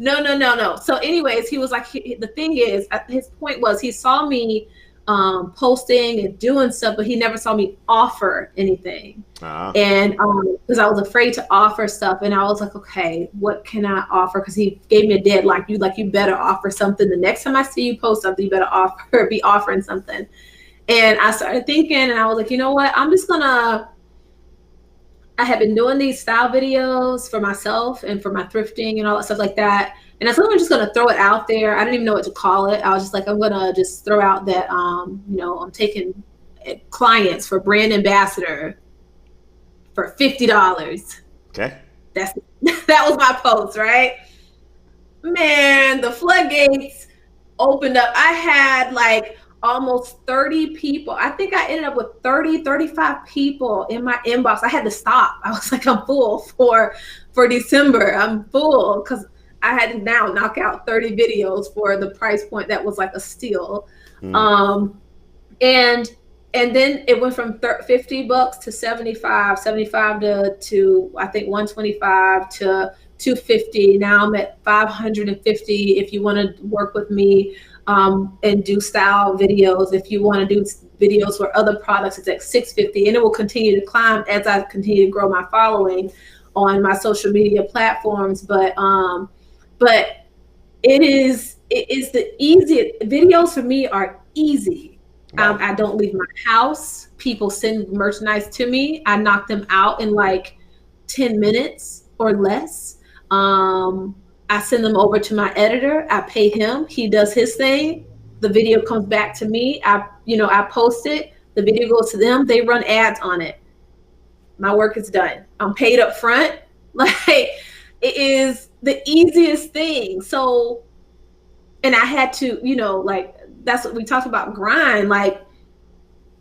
No. So anyways, he was like, the thing is, his point was, he saw me posting and doing stuff, but he never saw me offer anything. And because I was afraid to offer stuff, and I was like, okay, what can I offer? Because he gave me a deadline. You better offer something. The next time I see you post something, you better be offering something. And I started thinking, and I was like, you know what? I had been doing these style videos for myself and for my thrifting and all that stuff like that. And I thought I'm just going to throw it out there. I didn't even know what to call it. I was just like, I'm going to just throw out that, I'm taking clients for brand ambassador for $50. Okay. That was my post, right? Man, the floodgates opened up. I had like almost 30 people. I think I ended up with 35 people in my inbox. I had to stop. I was like, I'm full for December. I'm full because I had to now knock out 30 videos for the price point that was like a steal. And then it went from $50 to 75 to I think 125 to 250. Now I'm at 550 if you want to work with me. And do style videos. If you want to do videos for other products, it's at 650, and it will continue to climb as I continue to grow my following on my social media platforms. But it is the easiest. Videos for me are easy. Wow. I don't leave my house. People send merchandise to me. I knock them out in like 10 minutes or less. I send them over to my editor. I pay him. He does his thing. The video comes back to me. I post it. The video goes to them. They run ads on it. My work is done. I'm paid up front. Like, it is the easiest thing. So, and I had to, like, that's what we talked about, grind. Like,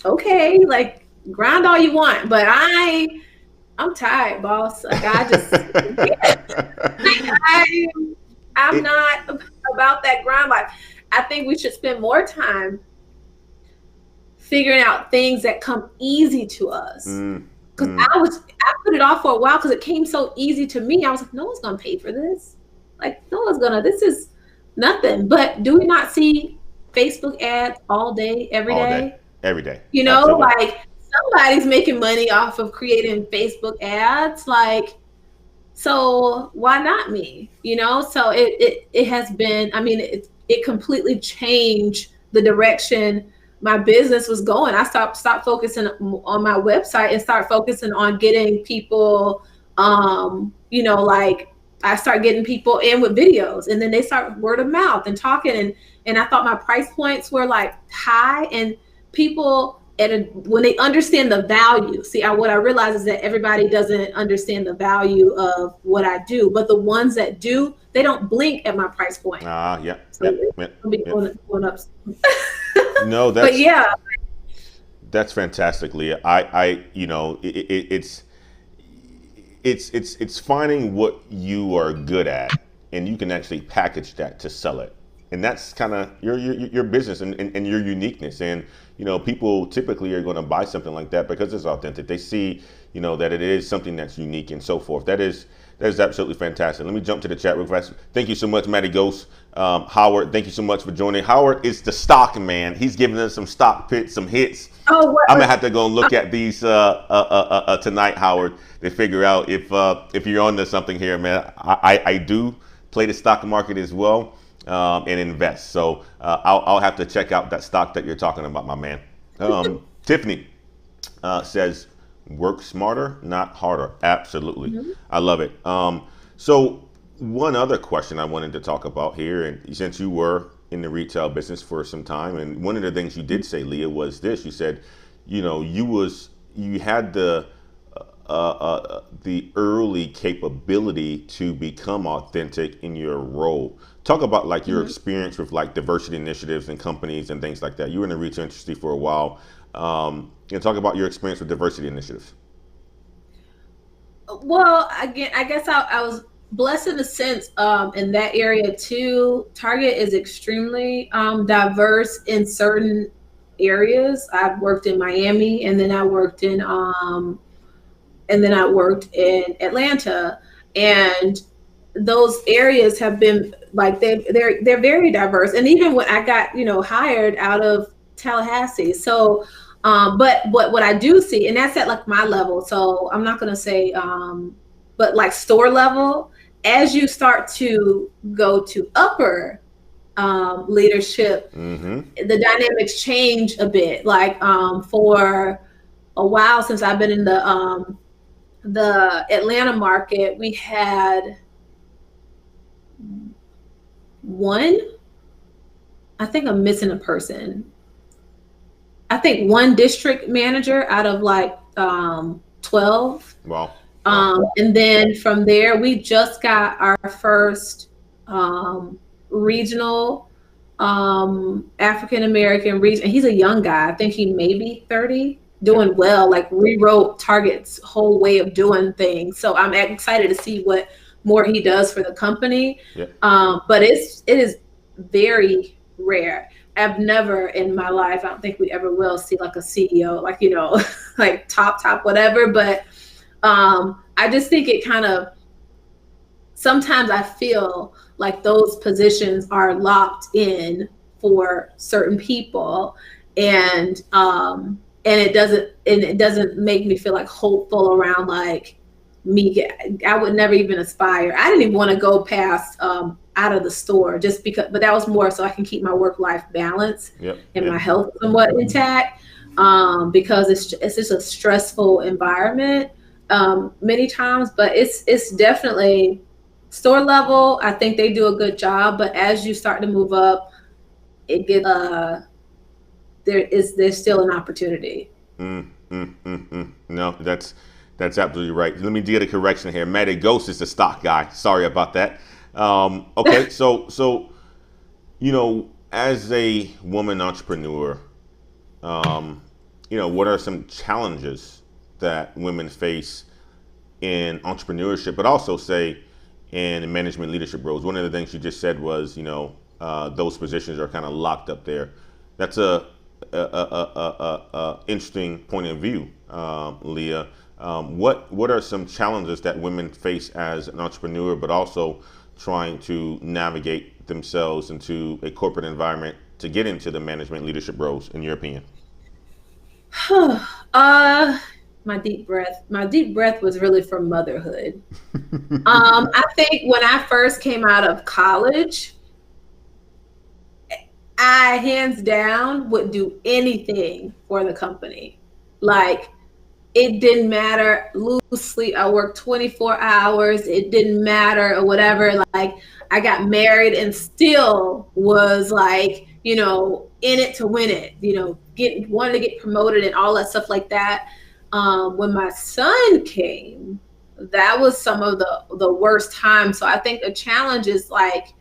okay, like, grind all you want, but I'm tired, boss. Like, I just, I'm not about that grind life. I think we should spend more time figuring out things that come easy to us. Because I put it off for a while because it came so easy to me. I was like, no one's gonna pay for this. Like, this is nothing. But do we not see Facebook ads all day, every day? Every day. Absolutely. Like, somebody's making money off of creating Facebook ads. Like, so why not me? So it has been, it completely changed the direction my business was going. I stopped focusing on my website and start focusing on getting people, like, I start getting people in with videos, and then they start word of mouth and talking. And I thought my price points were like high, and people, when they understand the value, what I realize is that everybody doesn't understand the value of what I do, but the ones that do, they don't blink at my price point. Yeah. So be going up. No, that's, but yeah, that's fantastic, Leah. It's finding what you are good at, and you can actually package that to sell it. And that's kind of your business and your uniqueness. And, people typically are going to buy something like that because it's authentic. They see, that it is something that's unique and so forth. That is That is absolutely fantastic. Let me jump to the chat real fast. Thank you so much, Matty Ghost. Howard, thank you so much for joining. Howard is the stock man. He's giving us some stock picks, some hits. Oh, what? I'm gonna have to go and look at these tonight, Howard, to figure out if you're on to something here, man. I do play the stock market as well and invest. So I'll have to check out that stock that you're talking about, my man. Tiffany says, work smarter, not harder. Absolutely. Mm-hmm. I love it. So one other question I wanted to talk about here, and since you were in the retail business for some time, and one of the things you did say, Leah, was this. You said, you know, you had the early capability to become authentic in your role. Talk about like your experience with like diversity initiatives and companies and things like that. You were in the retail industry for a while. Talk about your experience with diversity initiatives. Well, again, I guess I was blessed in a sense in that area too. Target is extremely diverse in certain areas. I've worked in Miami, and then I worked in Atlanta, and those areas have been like they're very diverse. And even when I got hired out of Tallahassee, so but what I do see, and that's at like my level, so I'm not gonna say but like store level, as you start to go to upper leadership, the dynamics change a bit. Like for a while, since I've been in the Atlanta market, we had I think I'm missing a person. I think one district manager out of like 12. Wow. And then from there, we just got our first regional African American region. He's a young guy. I think he may be 30, doing well, like rewrote Target's whole way of doing things. So I'm excited to see what more he does for the company. Yep. But it is very rare. I've never in my life, I don't think we ever will see like a CEO, like, like top, whatever. But I just think it kind of, sometimes I feel like those positions are locked in for certain people, and it doesn't make me feel like hopeful around like me. I would never even aspire. I didn't even want to go past out of the store, just because, but that was more so I can keep my work-life balance and my health somewhat intact, because it's just a stressful environment many times. But it's definitely store level. I think they do a good job, but as you start to move up, it gets there's still an opportunity. No, that's absolutely right. Let me get a correction here. Matty Ghost is the stock guy. Sorry about that. Okay, so as a woman entrepreneur, what are some challenges that women face in entrepreneurship, but also say in management leadership roles? One of the things you just said was, those positions are kind of locked up there. That's a interesting point of view, Leah. What are some challenges that women face as an entrepreneur, but also trying to navigate themselves into a corporate environment to get into the management leadership roles, in your opinion? My deep breath was really from motherhood. I think when I first came out of college, I hands down would do anything for the company. Like, it didn't matter, lose sleep, I worked 24 hours, it didn't matter or whatever. Like, I got married and still was like, in it to win it, wanted to get promoted and all that stuff like that. When my son came, that was some of the worst times. So I think the challenge is like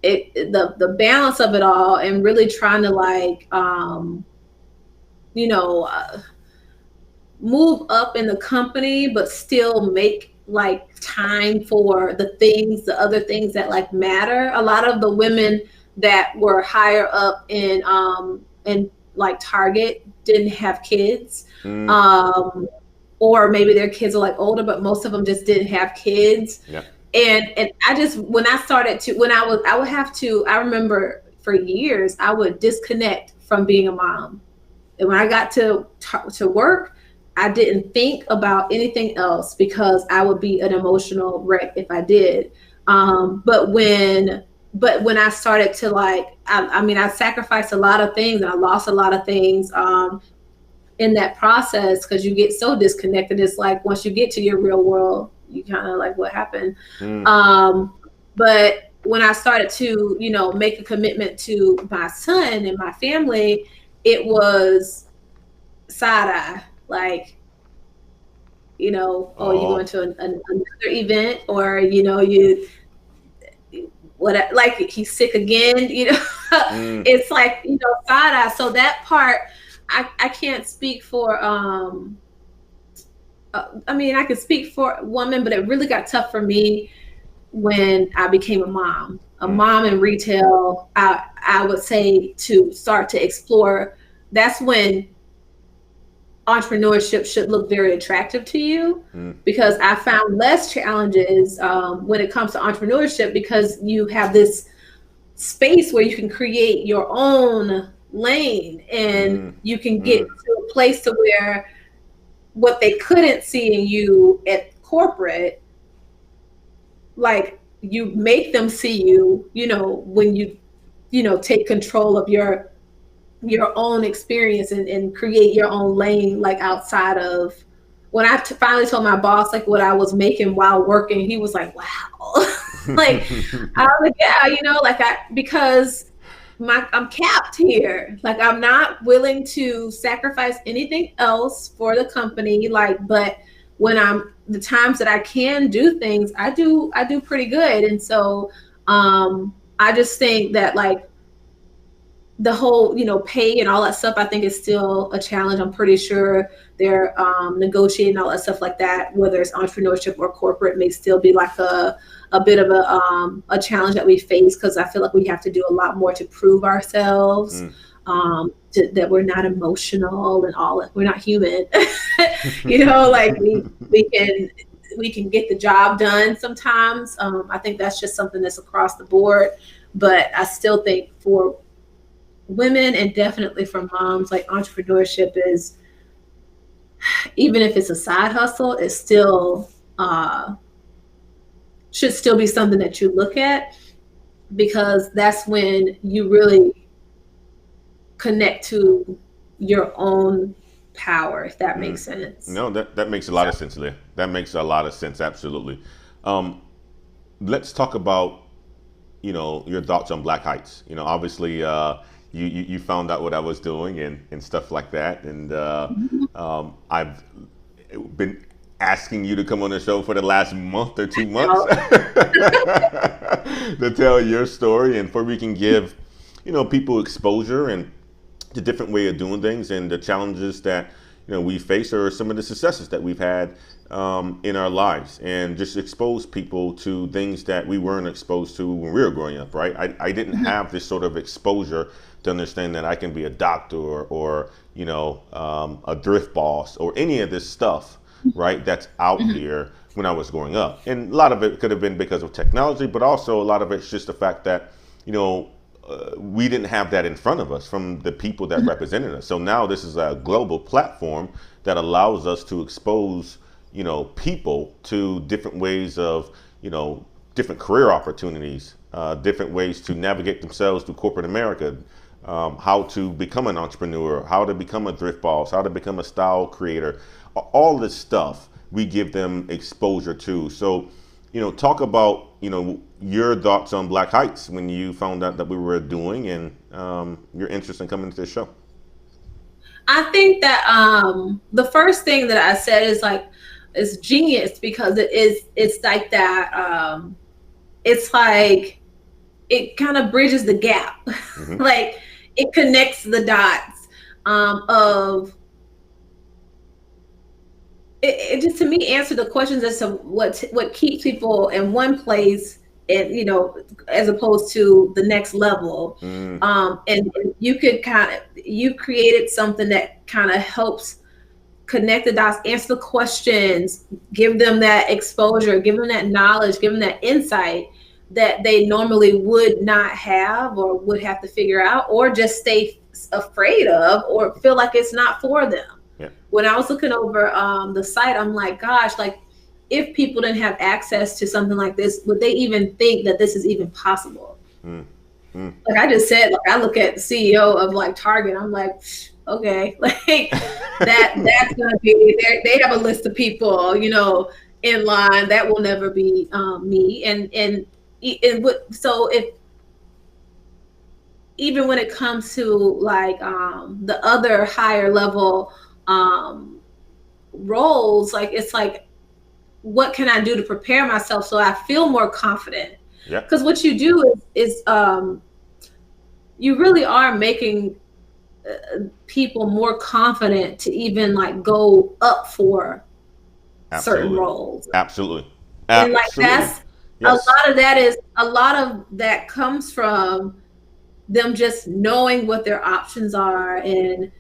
the balance of it all, and really trying to like move up in the company, but still make like time for the other things that like matter. A lot of the women that were higher up in like Target didn't have kids. or maybe their kids are like older, but most of them just didn't have kids. Yeah. And I just, when I started to, I would have to, I remember for years, I would disconnect from being a mom. And when I got to work, I didn't think about anything else because I would be an emotional wreck if I did. But when I started to I sacrificed a lot of things and I lost a lot of things in that process, because you get so disconnected. It's like once you get to your real world, you kind of like, what happened? But when I started to, make a commitment to my son and my family, it was side eye, like, you going to another event, or like he's sick again, It's like, side eye. So that part, I can't speak for, I can speak for women, but it really got tough for me when I became a mom in retail. I would say to start to explore, that's when entrepreneurship should look very attractive to you, because I found less challenges when it comes to entrepreneurship, because you have this space where you can create your own lane, and you can get to a place to where what they couldn't see in you at corporate, like you make them see you, when you take control of your own experience and create your own lane, like outside of. When I finally told my boss like what I was making while working, he was like, wow. Like I was like, yeah, because I'm capped here. Like I'm not willing to sacrifice anything else for the company. But when the times that I can do things, I do pretty good. And so I just think that like the whole, pay and all that stuff, I think is still a challenge. I'm pretty sure they're negotiating all that stuff like that, whether it's entrepreneurship or corporate, may still be like a bit of a challenge that we face, because I feel like we have to do a lot more to prove ourselves, that we're not emotional and all that. We're not human. Like we can get the job done sometimes. I think that's just something that's across the board. But I still think for women, and definitely for moms, like entrepreneurship is, even if it's a side hustle, it's still should still be something that you look at, because that's when you really connect to your own power, if that makes sense. No, that makes a lot of sense, Leah. That makes a lot of sense, absolutely. Let's talk about, your thoughts on Black Heights. Obviously, you found out what I was doing and stuff like that. And I've been asking you to come on the show for the last month or 2 months to tell your story, and for we can give, people exposure and the different way of doing things, and the challenges that, we face, or some of the successes that we've had in our lives, and just expose people to things that we weren't exposed to when we were growing up, right? I didn't have this sort of exposure to understand that I can be a doctor or a thrift boss or any of this stuff, right, that's out here when I was growing up. And a lot of it could have been because of technology, but also a lot of it's just the fact that, we didn't have that in front of us from the people that represented us. So now this is a global platform that allows us to expose, people to different ways of, different career opportunities, different ways to navigate themselves through corporate America, how to become an entrepreneur, how to become a thrift boss, how to become a style creator. All this stuff we give them exposure to. So, talk about, your thoughts on Black Heights when you found out that we were doing, and your interest in coming to this show. I think that the first thing that I said is like, it's genius, because it's like that. It's like, it kind of bridges the gap. Like it connects the dots of it just, to me, answer the questions as to what keeps people in one place, and as opposed to the next level. And you could you created something that kind of helps connect the dots, answer the questions, give them that exposure, give them that knowledge, give them that insight that they normally would not have or would have to figure out, or just stay afraid of or feel like it's not for them. Yeah. When I was looking over the site, I'm like, gosh, like if people didn't have access to something like this, would they even think that this is even possible? Like I just said, like I look at the CEO of like Target, I'm like, okay, like that's gonna be they have a list of people, you know, in line. That will never be me. So if even when it comes to like the other higher level roles, like it's like, what can I do to prepare myself so I feel more confident? Yeah. Because what you do is you really are making people more confident to even like go up for certain roles. Absolutely. And like that's a lot of that comes from them just knowing what their options are and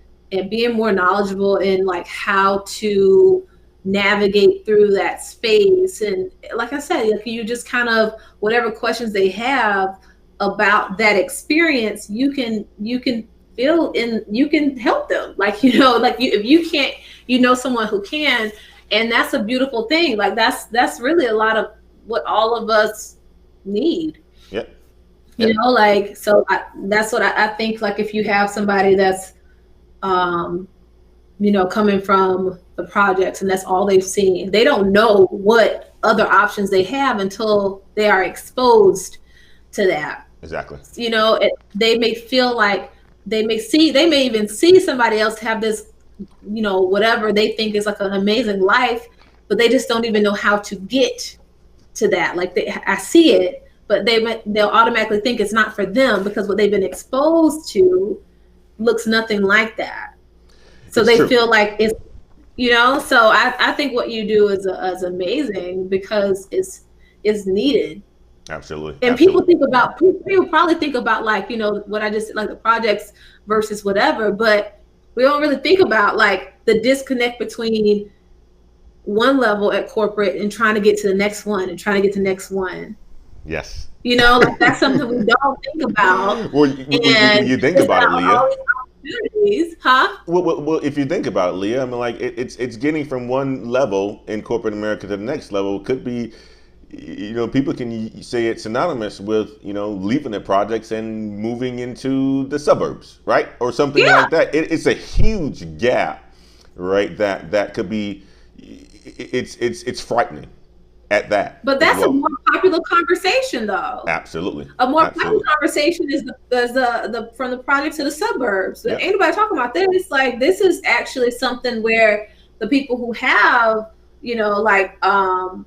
being more knowledgeable in like how to navigate through that space. And like I said, like you just kind of, whatever questions they have about that experience, you can feel in, you can help them. Like, you know, like if you can't, you know, someone who can, and that's a beautiful thing. Like that's really a lot of what all of us need. Yep. You know, like, so that's what I think, like if you have somebody that's, you know, coming from the projects and that's all they've seen, they don't know what other options they have until they are exposed to that. Exactly. You know, they may feel like they may even see somebody else have this, you know, whatever they think is like an amazing life, but they just don't even know how to get to that. Like I see it, but they'll automatically think it's not for them because what they've been exposed to looks nothing like that. So they feel like it's, you know, so I think what you do is amazing because it's needed. Absolutely. And people probably think about like, you know, what I just, like the projects versus whatever, but we don't really think about like the disconnect between one level at corporate and trying to get to the next one and trying to get to the next one. Yes. You know, like that's something we don't think about. Well, you think about it, Leah. Huh? Well, if you think about it, Leah, I mean, like it's getting from one level in corporate America to the next level. Could be, you know, people can say it's synonymous with, you know, leaving the projects and moving into the suburbs, right, or something like that. It's a huge gap, right? That could be. It's frightening at that. But that's a more popular conversation, though. Absolutely. A more popular conversation is the from the project to the suburbs. Yep. Ain't nobody talking about this. It's like, this is actually something where the people who have, you know, like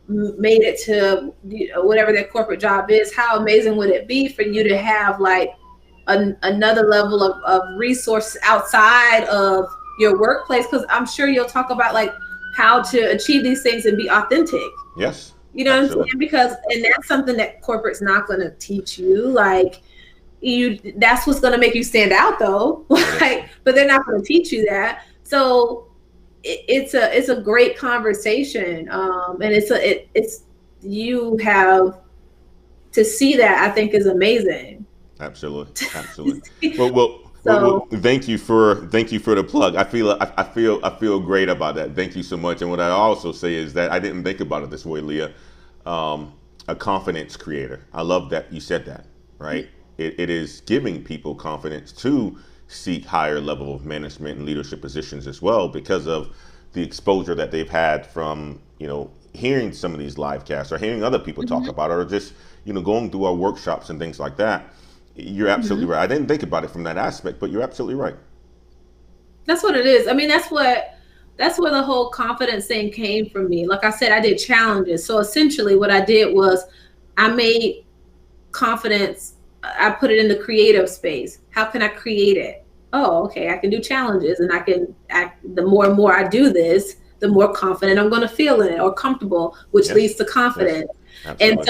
made it to, you know, whatever their corporate job is, how amazing would it be for you to have like another level of resources outside of your workplace? Because I'm sure you'll talk about like how to achieve these things and be authentic. Yes. You know what I'm saying? Because, and that's something that corporate's not going to teach you. Like that's what's going to make you stand out though. Like, but they're not going to teach you that. So it's a great conversation. And you have to see that, I think, is amazing. Absolutely. Well, thank you for the plug. I feel great about that. Thank you so much. And what I also say is that I didn't think about it this way, Leah. A confidence creator. I love that you said that. Right. It is giving people confidence to seek higher level of management and leadership positions as well, because of the exposure that they've had from, you know, hearing some of these live casts or hearing other people talk about it, or just, you know, going through our workshops and things like that. You're absolutely right. I didn't think about it from that aspect, but you're absolutely right. That's what it is. I mean, that's where the whole confidence thing came from me. Like I said, I did challenges. So essentially what I did was I made confidence, I put it in the creative space. How can I create it? Oh, okay, I can do challenges, and the more and more I do this, the more confident I'm going to feel in it, or comfortable, which leads to confidence. Yes.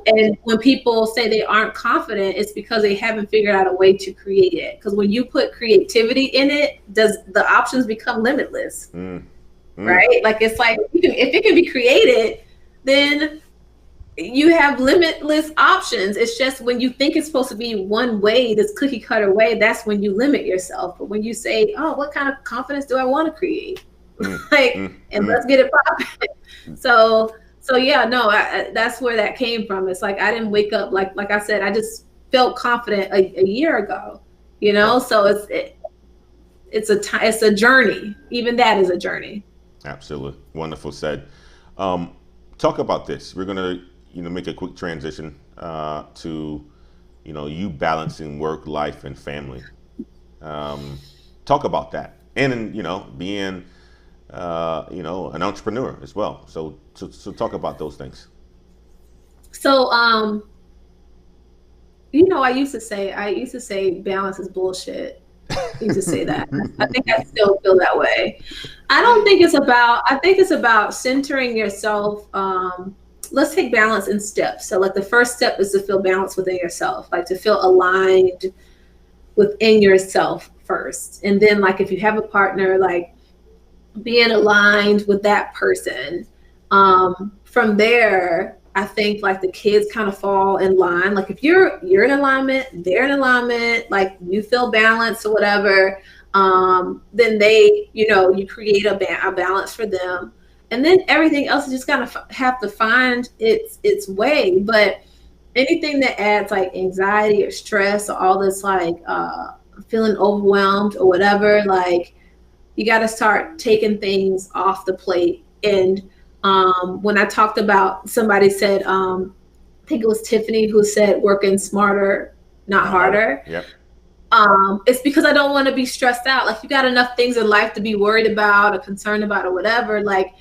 And when people say they aren't confident, it's because they haven't figured out a way to create it. Because when you put creativity in it, does the options become limitless? right? Like, it's like, if it can be created, then you have limitless options. It's just when you think it's supposed to be one way, this cookie cutter way, that's when you limit yourself. But when you say, oh, what kind of confidence do I want to create? And let's get it popping. So yeah, no, that's where that came from. It's like, I didn't wake up, like I said, I just felt confident a year ago, you know? So it's a journey. Even that is a journey. Absolutely. Wonderful said. Talk about this. We're going to, make a quick transition to, you balancing work, life, and family. Talk about that. And, being, an entrepreneur as well. So talk about those things. So, I used to say balance is bullshit. I used to say that. I think I still feel that way. I think it's about centering yourself. Let's take balance in steps. So like the first step is to feel balanced within yourself, like to feel aligned within yourself first. And then like if you have a partner, like being aligned with that person. From there, I think like the kids kind of fall in line. Like if you're in alignment, they're in alignment, like you feel balanced or whatever, then they, you create a balance for them. And then everything else is just kind of have to find its way. But anything that adds like anxiety or stress or all this like feeling overwhelmed or whatever, like you got to start taking things off the plate. And when I talked about, somebody said, I think it was Tiffany who said working smarter, not harder. Yep. It's because I don't want to be stressed out. Like you got enough things in life to be worried about or concerned about or whatever. Like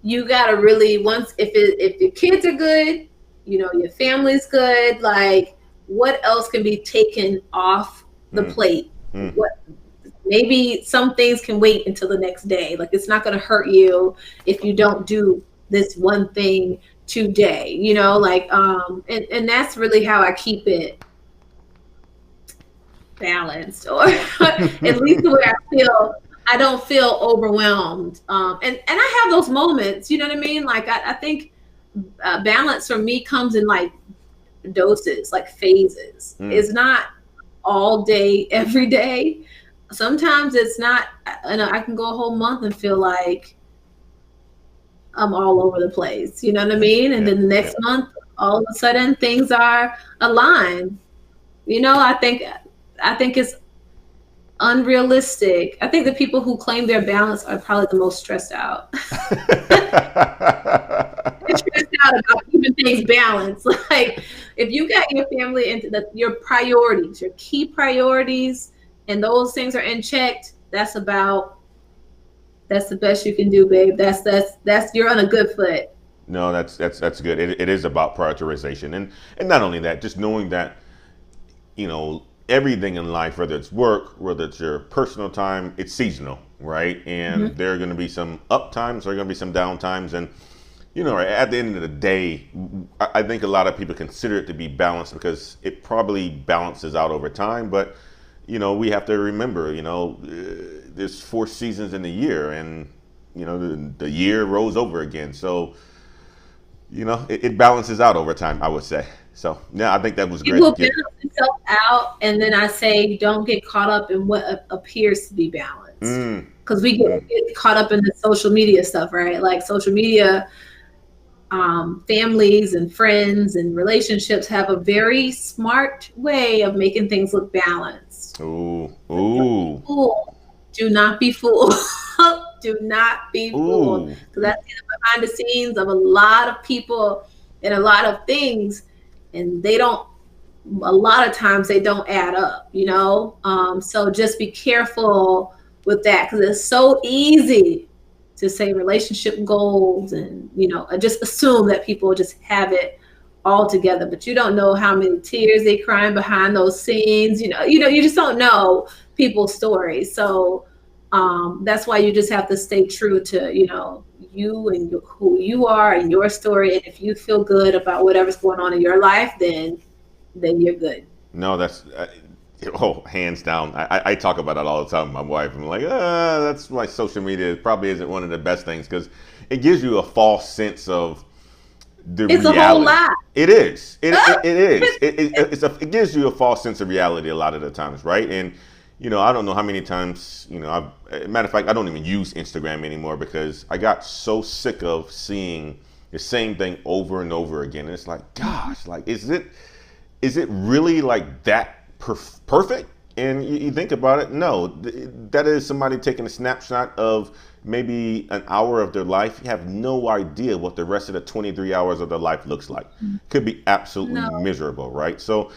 you got to really, if your kids are good, your family's good, like what else can be taken off the plate? Maybe some things can wait until the next day. Like it's not going to hurt you if you don't do this one thing today, and that's really how I keep it balanced, or at least the way I feel. I don't feel overwhelmed. And I have those moments, you know what I mean? Like I think balance for me comes in like doses, like phases. It's not all day, every day. Sometimes it's not, I can go a whole month and feel like I'm all over the place. You know what I mean? And then the next month, all of a sudden things are aligned. I think it's unrealistic. I think the people who claim their balance are probably the most stressed out. They're stressed out about keeping things balanced. Like if you got your family into your priorities, your key priorities, and those things are in check, that's the best you can do, babe. That's you're on a good foot. No, that's good. It is about prioritization, and not only that, just knowing that, everything in life, whether it's work, whether it's your personal time, it's seasonal, right? And there are going to be some up times, there are going to be some down times, and at the end of the day, I think a lot of people consider it to be balanced because it probably balances out over time, but we have to remember, there's 4 seasons in the year, and the year rolls over again. So, it balances out over time, I would say. So, yeah, I think that was great. You will balance yourself out, and then I say don't get caught up in what appears to be balanced. Because we get caught up in the social media stuff, right? Like social media, families and friends and relationships have a very smart way of making things look balanced. Ooh. Do not be fooled. Do not be fooled. Because that's behind the scenes of a lot of people and a lot of things, and a lot of times they don't add up, so just be careful with that, because it's so easy to say relationship goals and just assume that people just have it all together, but you don't know how many tears they crying behind those scenes. You just don't know people's stories. So that's why you just have to stay true to you and who you are and your story. And if you feel good about whatever's going on in your life, then you're good. No, that's Oh, hands down. I talk about it all the time with my wife. I'm like, that's why social media probably isn't one of the best things, because it gives you a false sense of the It's a whole reality. lot. It is. It is. It gives you a false sense of reality a lot of the times, right? And I don't know how many times, matter of fact, I don't even use Instagram anymore because I got so sick of seeing the same thing over and over again. And it's like, gosh, like, is it really like that perfect? And you think about it, no, that is somebody taking a snapshot of maybe an hour of their life. You have no idea what the rest of the 23 hours of their life looks like. Could be absolutely miserable, right? So,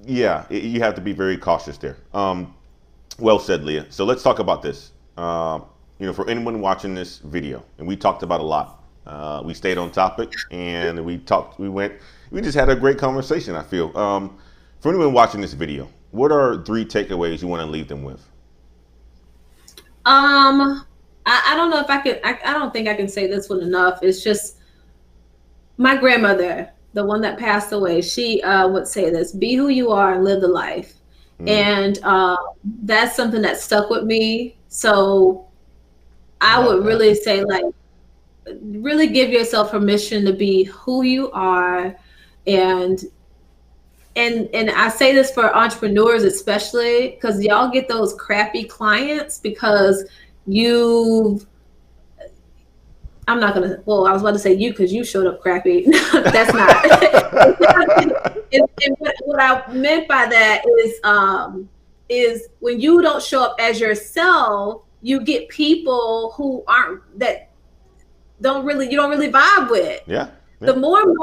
yeah, you have to be very cautious there. Well said, Leah. So let's talk about this. For anyone watching this video, and we talked about a lot. We stayed on topic, and we just had a great conversation, I feel. For anyone watching this video, what are 3 takeaways you want to leave them with? I don't know if I could, I don't think I can say this one enough. It's just my grandmother, the one that passed away, she would say this: be who you are and live the life. And that's something that stuck with me. So I would really say, like, really give yourself permission to be who you are. And I say this for entrepreneurs especially, because y'all get those crappy clients because I'm not gonna. Well, I was about to say you because you showed up crappy. That's not. What I meant by that is when you don't show up as yourself, you get people who you don't really vibe with. Yeah. The more and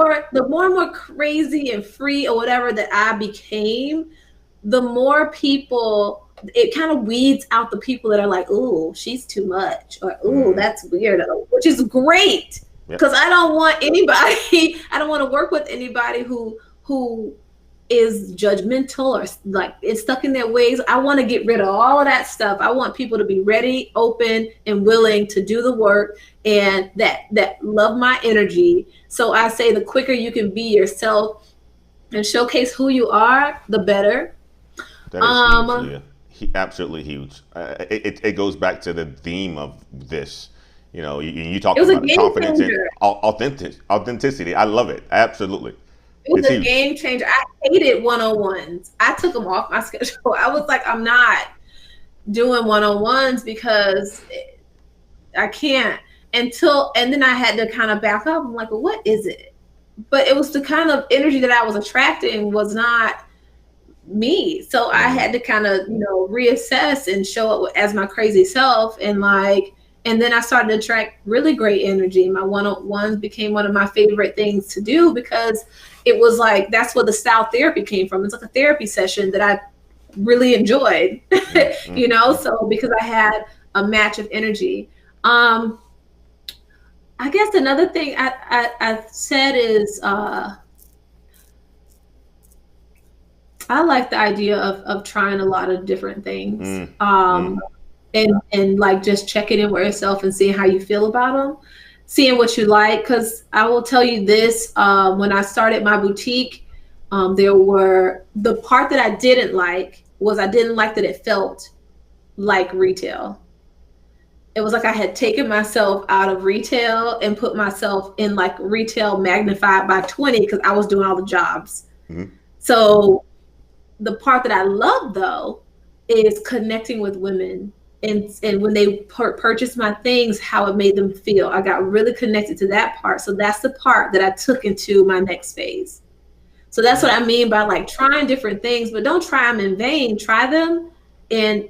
more crazy and free or whatever that I became, the more people, it kind of weeds out the people that are like, ooh, she's too much, or ooh, that's weirdo, which is great, because I don't want to work with anybody who is judgmental or like is stuck in their ways. I want to get rid of all of that stuff. I want people to be ready, open, and willing to do the work, and that love my energy. So I say the quicker you can be yourself and showcase who you are, the better. That is huge, Leah. Absolutely huge. It goes back to the theme of this. You talk about confidence and authenticity. I love it. Absolutely. It was a game changer. I hated one-on-ones. I took them off my schedule. I was like, I'm not doing one-on-ones because I can't and then I had to kind of back up. I'm like, well, what is it? But it was the kind of energy that I was attracting was not me. So I had to kind of, reassess and show up as my crazy self. And then I started to attract really great energy. My one-on-ones became one of my favorite things to do because it was like, that's where the style therapy came from. It's like a therapy session that I really enjoyed, so because I had a match of energy. I guess another thing I said is, I like the idea of trying a lot of different things. And like just checking in with yourself and seeing how you feel about them, seeing what you like. Because I will tell you this, when I started my boutique, the part that I didn't like was I didn't like that it felt like retail. It was like I had taken myself out of retail and put myself in like retail magnified by 20 because I was doing all the jobs. So the part that I love though is connecting with women and when they purchased my things, how it made them feel. I got really connected to that part. So that's the part that I took into my next phase. So that's what I mean by like trying different things, but don't try them in vain. Try them and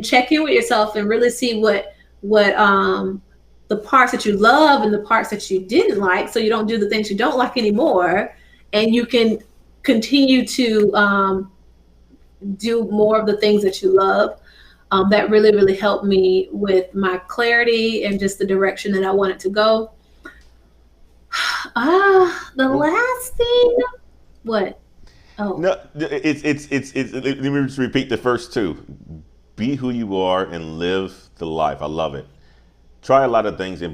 check in with yourself and really see what the parts that you love and the parts that you didn't like, so you don't do the things you don't like anymore, and you can continue to do more of the things that you love. That really, really helped me with my clarity and just the direction that I wanted to go. The last thing, what? Oh. No, it's let me just repeat the first two. Be who you are and live the life. I love it. Try a lot of things and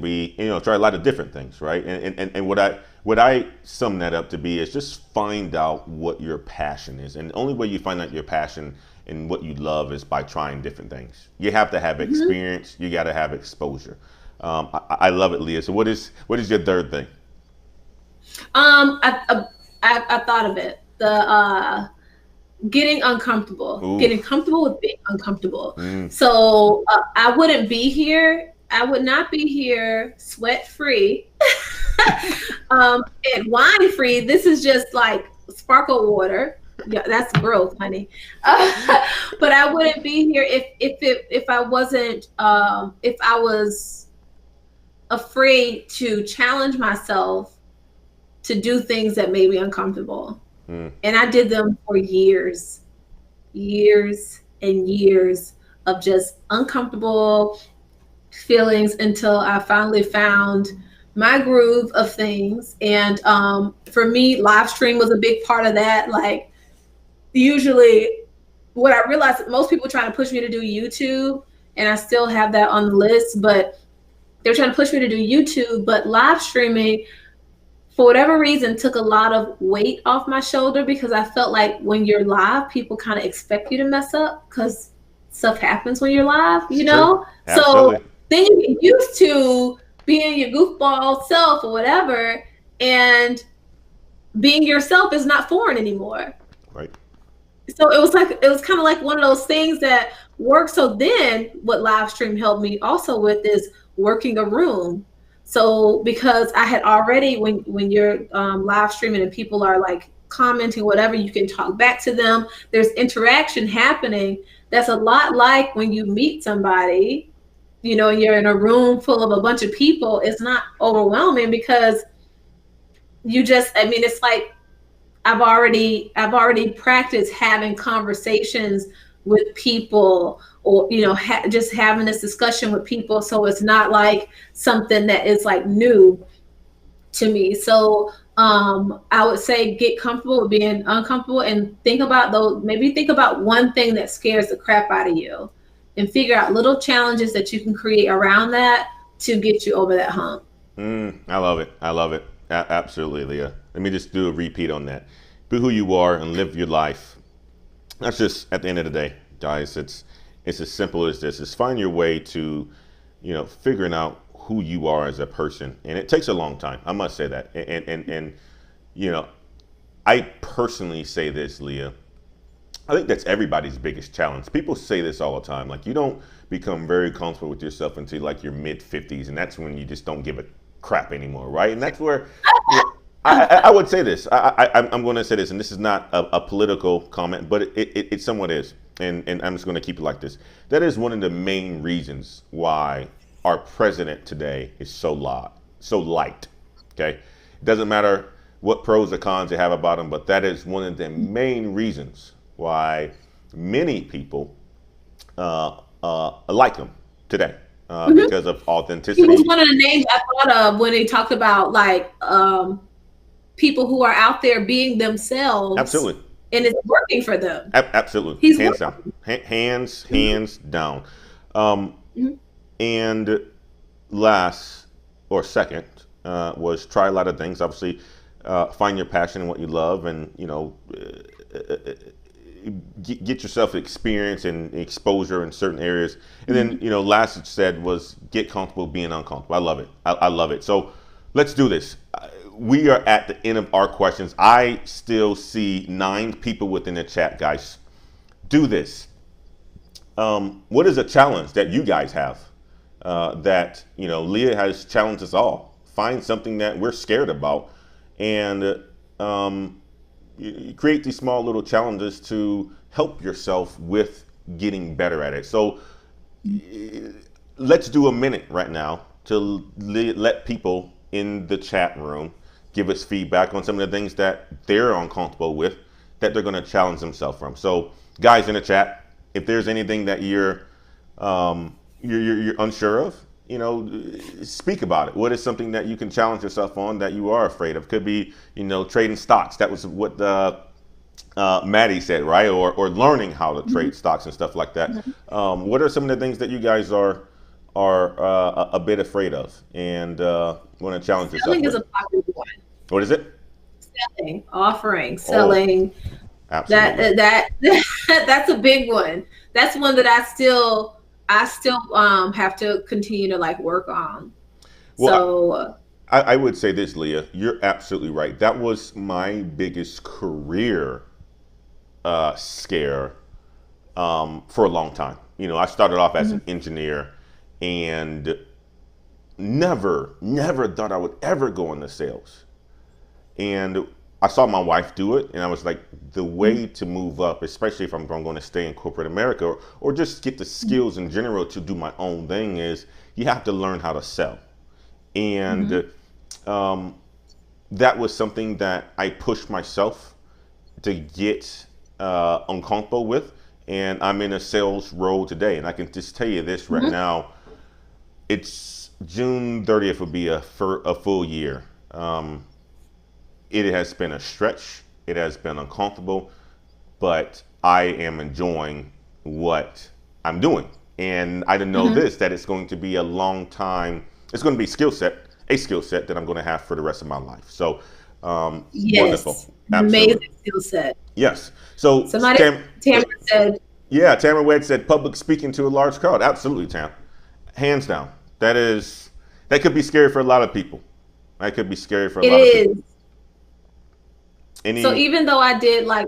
try a lot of different things, right? And what what I sum that up to be is just find out what your passion is. And the only way you find out your passion and what you love is by trying different things. You have to have experience. You got to have exposure. I love it, Leah. So what is your third thing? I thought of it. The getting uncomfortable, Ooh. getting comfortable with being uncomfortable. So I wouldn't be here. I would not be here sweat free and wine free. This is just like sparkle water. Yeah, that's growth, honey. But I wouldn't be here if I wasn't if I was afraid to challenge myself to do things that made me uncomfortable. And I did them for years and years of just uncomfortable feelings until I finally found my groove of things. And for me, live stream was a big part of that. Like, usually what I realized, most people try to push me to do YouTube, and I still have that on the list, but they're trying to push me to do YouTube. But live streaming, for whatever reason, took a lot of weight off my shoulder, because I felt like when you're live, people kind of expect you to mess up because stuff happens when you're live, you know? So then you get used to being your goofball self or whatever, and being yourself is not foreign anymore. Right. So it was kind of like one of those things that worked. So then what live stream helped me also with is working a room. So because I had already, when you're live streaming and people are like commenting, whatever, you can talk back to them. There's interaction happening. That's a lot like when you meet somebody, you know, you're in a room full of a bunch of people. It's not overwhelming because you just, I mean, it's like I've already practiced having conversations with people, or, you know, just having this discussion with people. So it's not like something that is like new to me. So I would say get comfortable with being uncomfortable, and think about maybe think about one thing that scares the crap out of you, and figure out little challenges that you can create around that to get you over that hump. I love it. I love it. Absolutely, Leah. Let me just do a repeat on that. Be who you are and live your life. That's just, at the end of the day, guys, it's as simple as this. Is find your way to, you know, figuring out who you are as a person. And it takes a long time. I must say that. And you know, I personally say this, Leah. I think that's everybody's biggest challenge. People say this all the time. Like, you don't become very comfortable with yourself until like your mid-50s, and that's when you just don't give a crap anymore, right? And that's where I would say this. I'm going to say this, and this is not a political comment, but it somewhat is. And I'm just going to keep it like this. That is one of the main reasons why our president today is so light. Okay, it doesn't matter what pros or cons they have about him, but that is one of the main reasons why many people like him today, because of authenticity. He was one of the names I thought of when they talked about like people who are out there being themselves. Absolutely. And it's working for them. Absolutely. He's hands working. down. Hands down. And last or second was try a lot of things. Obviously, find your passion and what you love, and, you know, get yourself experience and exposure in certain areas. And then, you know, last it said was get comfortable being uncomfortable. I love it. I love it. So let's do this. We are at the end of our questions. I still see 9 people within the chat, guys. Do this. What is a challenge that you guys have that, you know, Leah has challenged us all? Find something that we're scared about, and you create these small little challenges to help yourself with getting better at it. So let's do a minute right now to let people in the chat room give us feedback on some of the things that they're uncomfortable with, that they're going to challenge themselves from. So guys in the chat, if there's anything that you're unsure of, you know, speak about it. What is something that you can challenge yourself on that you are afraid of? Could be, you know, trading stocks. That was what Maddie said, right? Or learning how to trade stocks and stuff like that. What are some of the things that you guys are a bit afraid of and want to challenge yourself with? Selling is a popular one. What is it? Selling, offering, Oh, selling. absolutely. That that's a big one. That's one that I still have to continue to like work on. Well, So I would say this, Leah. You're absolutely right. That was my biggest career scare for a long time. You know, I started off as mhm, an engineer and never thought I would ever go into sales. And I saw my wife do it, and I was like, the way to move up, especially if I'm going to stay in corporate America or just get the mhm, skills in general to do my own thing, is you have to learn how to sell. And mhm, um, that was something that I pushed myself to get uncomfortable with. And I'm in a sales role today. And I can just tell you this right mhm. now, it's June 30th would be for a full year. It has been a stretch. It has been uncomfortable, but I am enjoying what I'm doing. And I didn't know Mhm. this, that it's going to be a long time. It's going to be a skill set that I'm going to have for the rest of my life. So, wonderful. Yes, an amazing Absolutely. skill set. Yes. So, Somebody, Tamara said, Yeah, Tamara Wed said public speaking to a large crowd. Absolutely, Tam. Hands down. That could be scary for a lot of people. That could be scary for a it lot of people. is. So Any even though I did like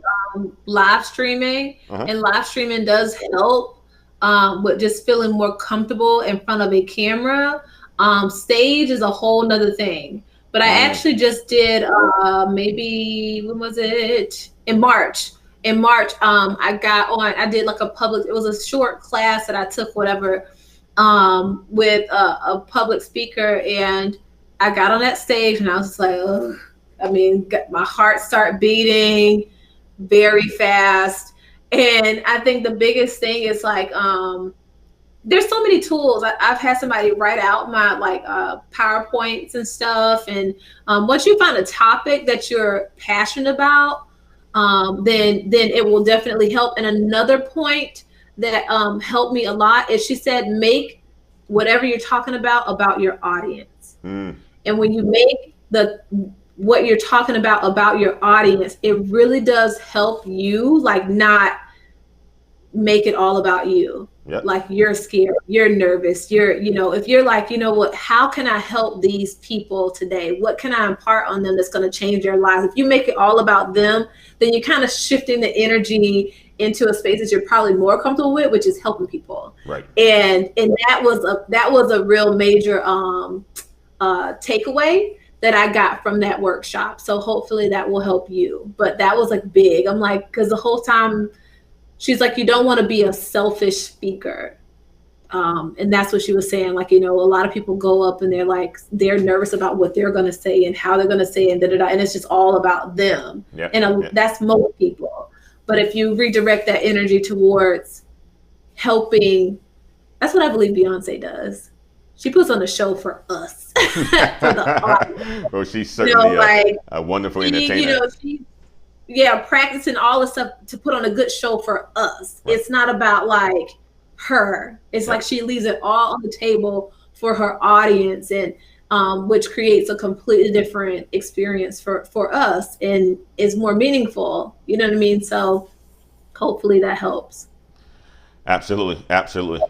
live streaming, uh-huh. and live streaming does help with just feeling more comfortable in front of a camera, stage is a whole nother thing. But I Mm, actually just did maybe when was it? In March. In March, I did like it was a short class that I took, whatever, with a public speaker, and I got on that stage and I was just like, ugh. I mean, my heart started beating very fast. And I think the biggest thing is like, there's so many tools. I've had somebody write out my like PowerPoints and stuff. And once you find a topic that you're passionate about, then it will definitely help. And another point that helped me a lot is she said, make whatever you're talking about your audience. mm, And when you make the what you're talking about your audience, it really does help you like not make it all about you. yep. Like you're scared, you're nervous, if you're like, you know what, how can I help these people today? What can I impart on them that's going to change their lives? If you make it all about them, then you're kind of shifting the energy into a space that you're probably more comfortable with, which is helping people. Right. And that was a real major takeaway that I got from that workshop. So hopefully that will help you. But that was like big. I'm like, because the whole time she's like, you don't want to be a selfish speaker. And that's what she was saying. Like, a lot of people go up and they're nervous about what they're going to say and how they're going to say it, and da-da-da, and it's just all about them. Yeah. And Yeah. that's most people. But if you redirect that energy towards helping, that's what I believe Beyonce does. She puts on a show for us, for the audience. Well, she's certainly Like a wonderful she, entertainer. practicing all the stuff to put on a good show for us. Right. It's not about like her. It's like Yep. she leaves it all on the table for her audience, and which creates a completely different experience for us and is more meaningful. You know what I mean? So hopefully that helps. Absolutely. Absolutely.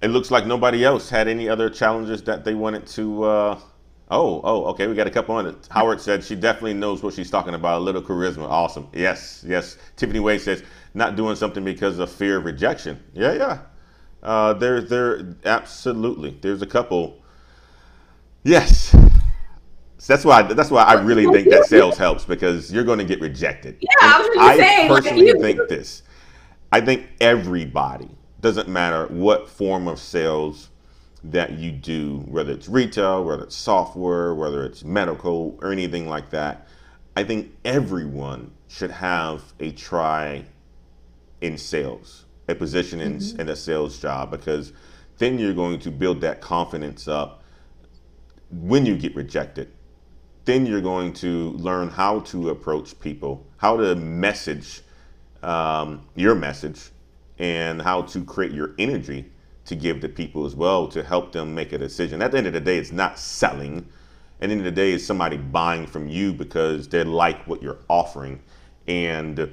It looks like nobody else had any other challenges that they wanted to. Okay. We got a couple on it. Howard said she definitely knows what she's talking about. A little charisma. Awesome. Yes. Yes. Tiffany Wade says not doing something because of fear of rejection. Yeah. Yeah. There. Absolutely. There's a couple. Yes. That's why I really think that sales helps, because you're going to get rejected. Yeah, And I was just I saying, like personally think this. I think everybody, doesn't matter what form of sales that you do, whether it's retail, whether it's software, whether it's medical or anything like that, I think everyone should have a try in sales, a position in a sales job, because then you're going to build that confidence up when you get rejected. Then you're going to learn how to approach people, how to message your message, and how to create your energy to give to people as well, to help them make a decision. At the end of the day, it's not selling. at the end of the day, it's somebody buying from you because they like what you're offering. And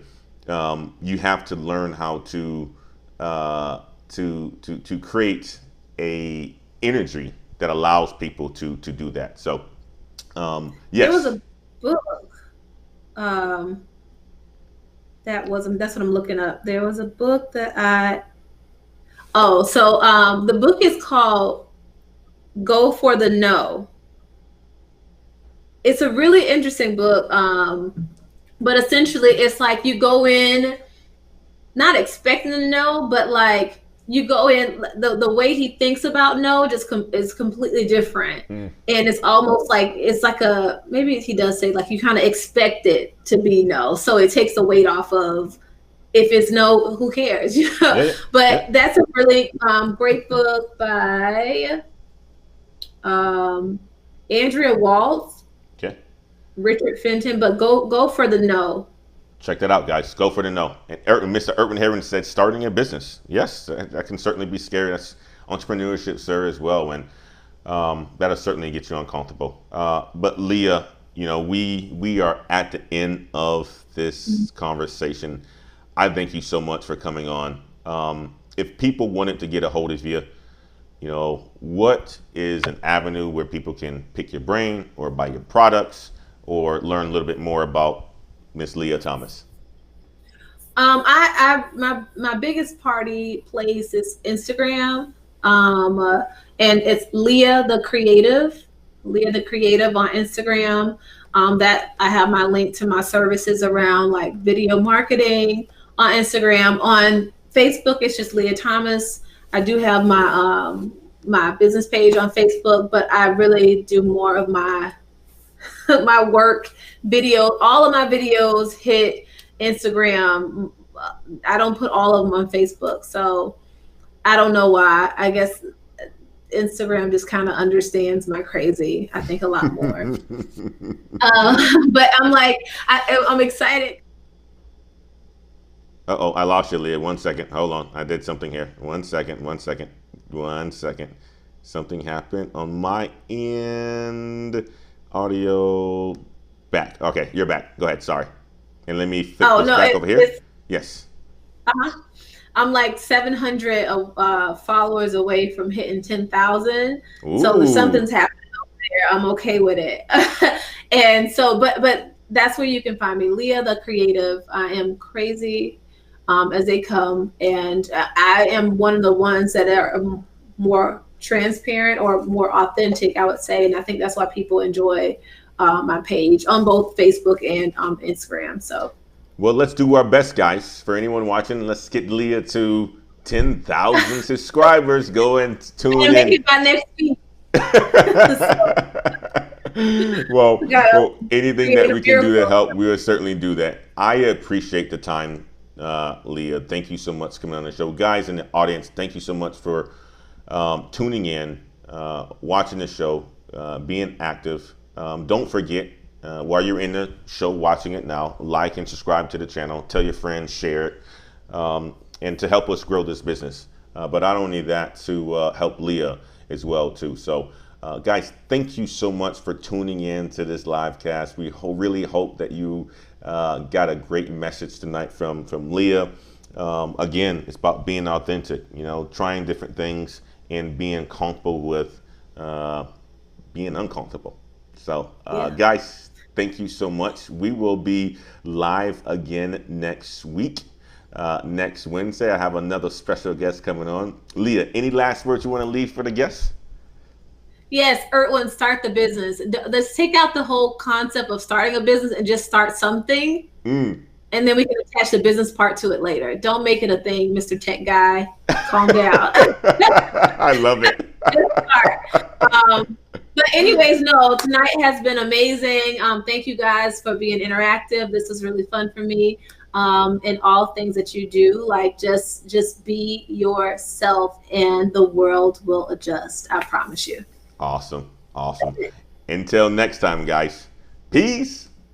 you have to learn how to create a energy that allows people to do that. So yes. There was a book. That's what I'm looking up. There was a book that the book is called Go for the No. It's a really interesting book. But essentially it's like you go in not expecting to know, but like you go in, the way he thinks about no is completely different. And it's almost like, it's like maybe he does say like you kind of expect it to be no. So it takes the weight off of, if it's no, who cares? But that's a really great book by Andrea Waltz, Richard Fenton, but go for the no. Check that out, guys. Go for the no. And Mr. Urban Heron said, starting a business. Yes, that can certainly be scary. That's entrepreneurship, sir, as well. And that'll certainly get you uncomfortable. But Leah, we are at the end of this conversation. I thank you so much for coming on. If people wanted to get a hold of you, what is an avenue where people can pick your brain or buy your products or learn a little bit more about Miss Leah Thomas? My biggest party place is Instagram, and it's Leah the Creative on Instagram. That I have my link to my services around like video marketing on Instagram. On Facebook, it's just Leah Thomas. I do have my my business page on Facebook, but I really do more of my my work video. All of my videos hit Instagram. I don't put all of them on Facebook, so I don't know why. I guess Instagram just kind of understands my crazy, I think, a lot more. But I'm like, I'm excited. Uh-oh, I lost you, Leah. 1 second. Hold on. I did something here. 1 second. Something happened on my end. Audio back. Okay, you're back. Go ahead. Sorry. And let me flip this back over here. Yes. I'm like 700 followers away from hitting 10,000. So if something's happening over there, I'm okay with it. And so, but that's where you can find me, Leah the Creative. I am crazy as they come, and I am one of the ones that are more transparent or more authentic, I would say, and I think that's why people enjoy my page on both Facebook and Instagram. So, well, let's do our best, guys. For anyone watching, let's get Leah to 10,000 subscribers. Go and tune in. Make it by next week. Well, anything that we can do to help, we will certainly do that. I appreciate the time, Leah. Thank you so much for coming on the show. Guys in the audience, thank you so much for tuning in, watching the show, being active. Don't forget, while you're in the show watching it now, like and subscribe to the channel. Tell your friends, share it, and to help us grow this business. But not only that, to help Leah as well too. So guys, thank you so much for tuning in to this live cast. We really hope that you got a great message tonight from Leah. Again, it's about being authentic, trying different things and being comfortable with being uncomfortable. So guys, thank you so much. We will be live again next week. Next Wednesday, I have another special guest coming on. Leah, any last words you want to leave for the guests? Yes, Ertwin, start the business. Let's take out the whole concept of starting a business and just start something. And then we can attach the business part to it later. Don't make it a thing, Mr. Tech Guy. Calm down. I love it. But anyways, no, tonight has been amazing. Thank you guys for being interactive. This was really fun for me. And all things that you do, like just be yourself and the world will adjust. I promise you. Awesome. Until next time, guys. Peace.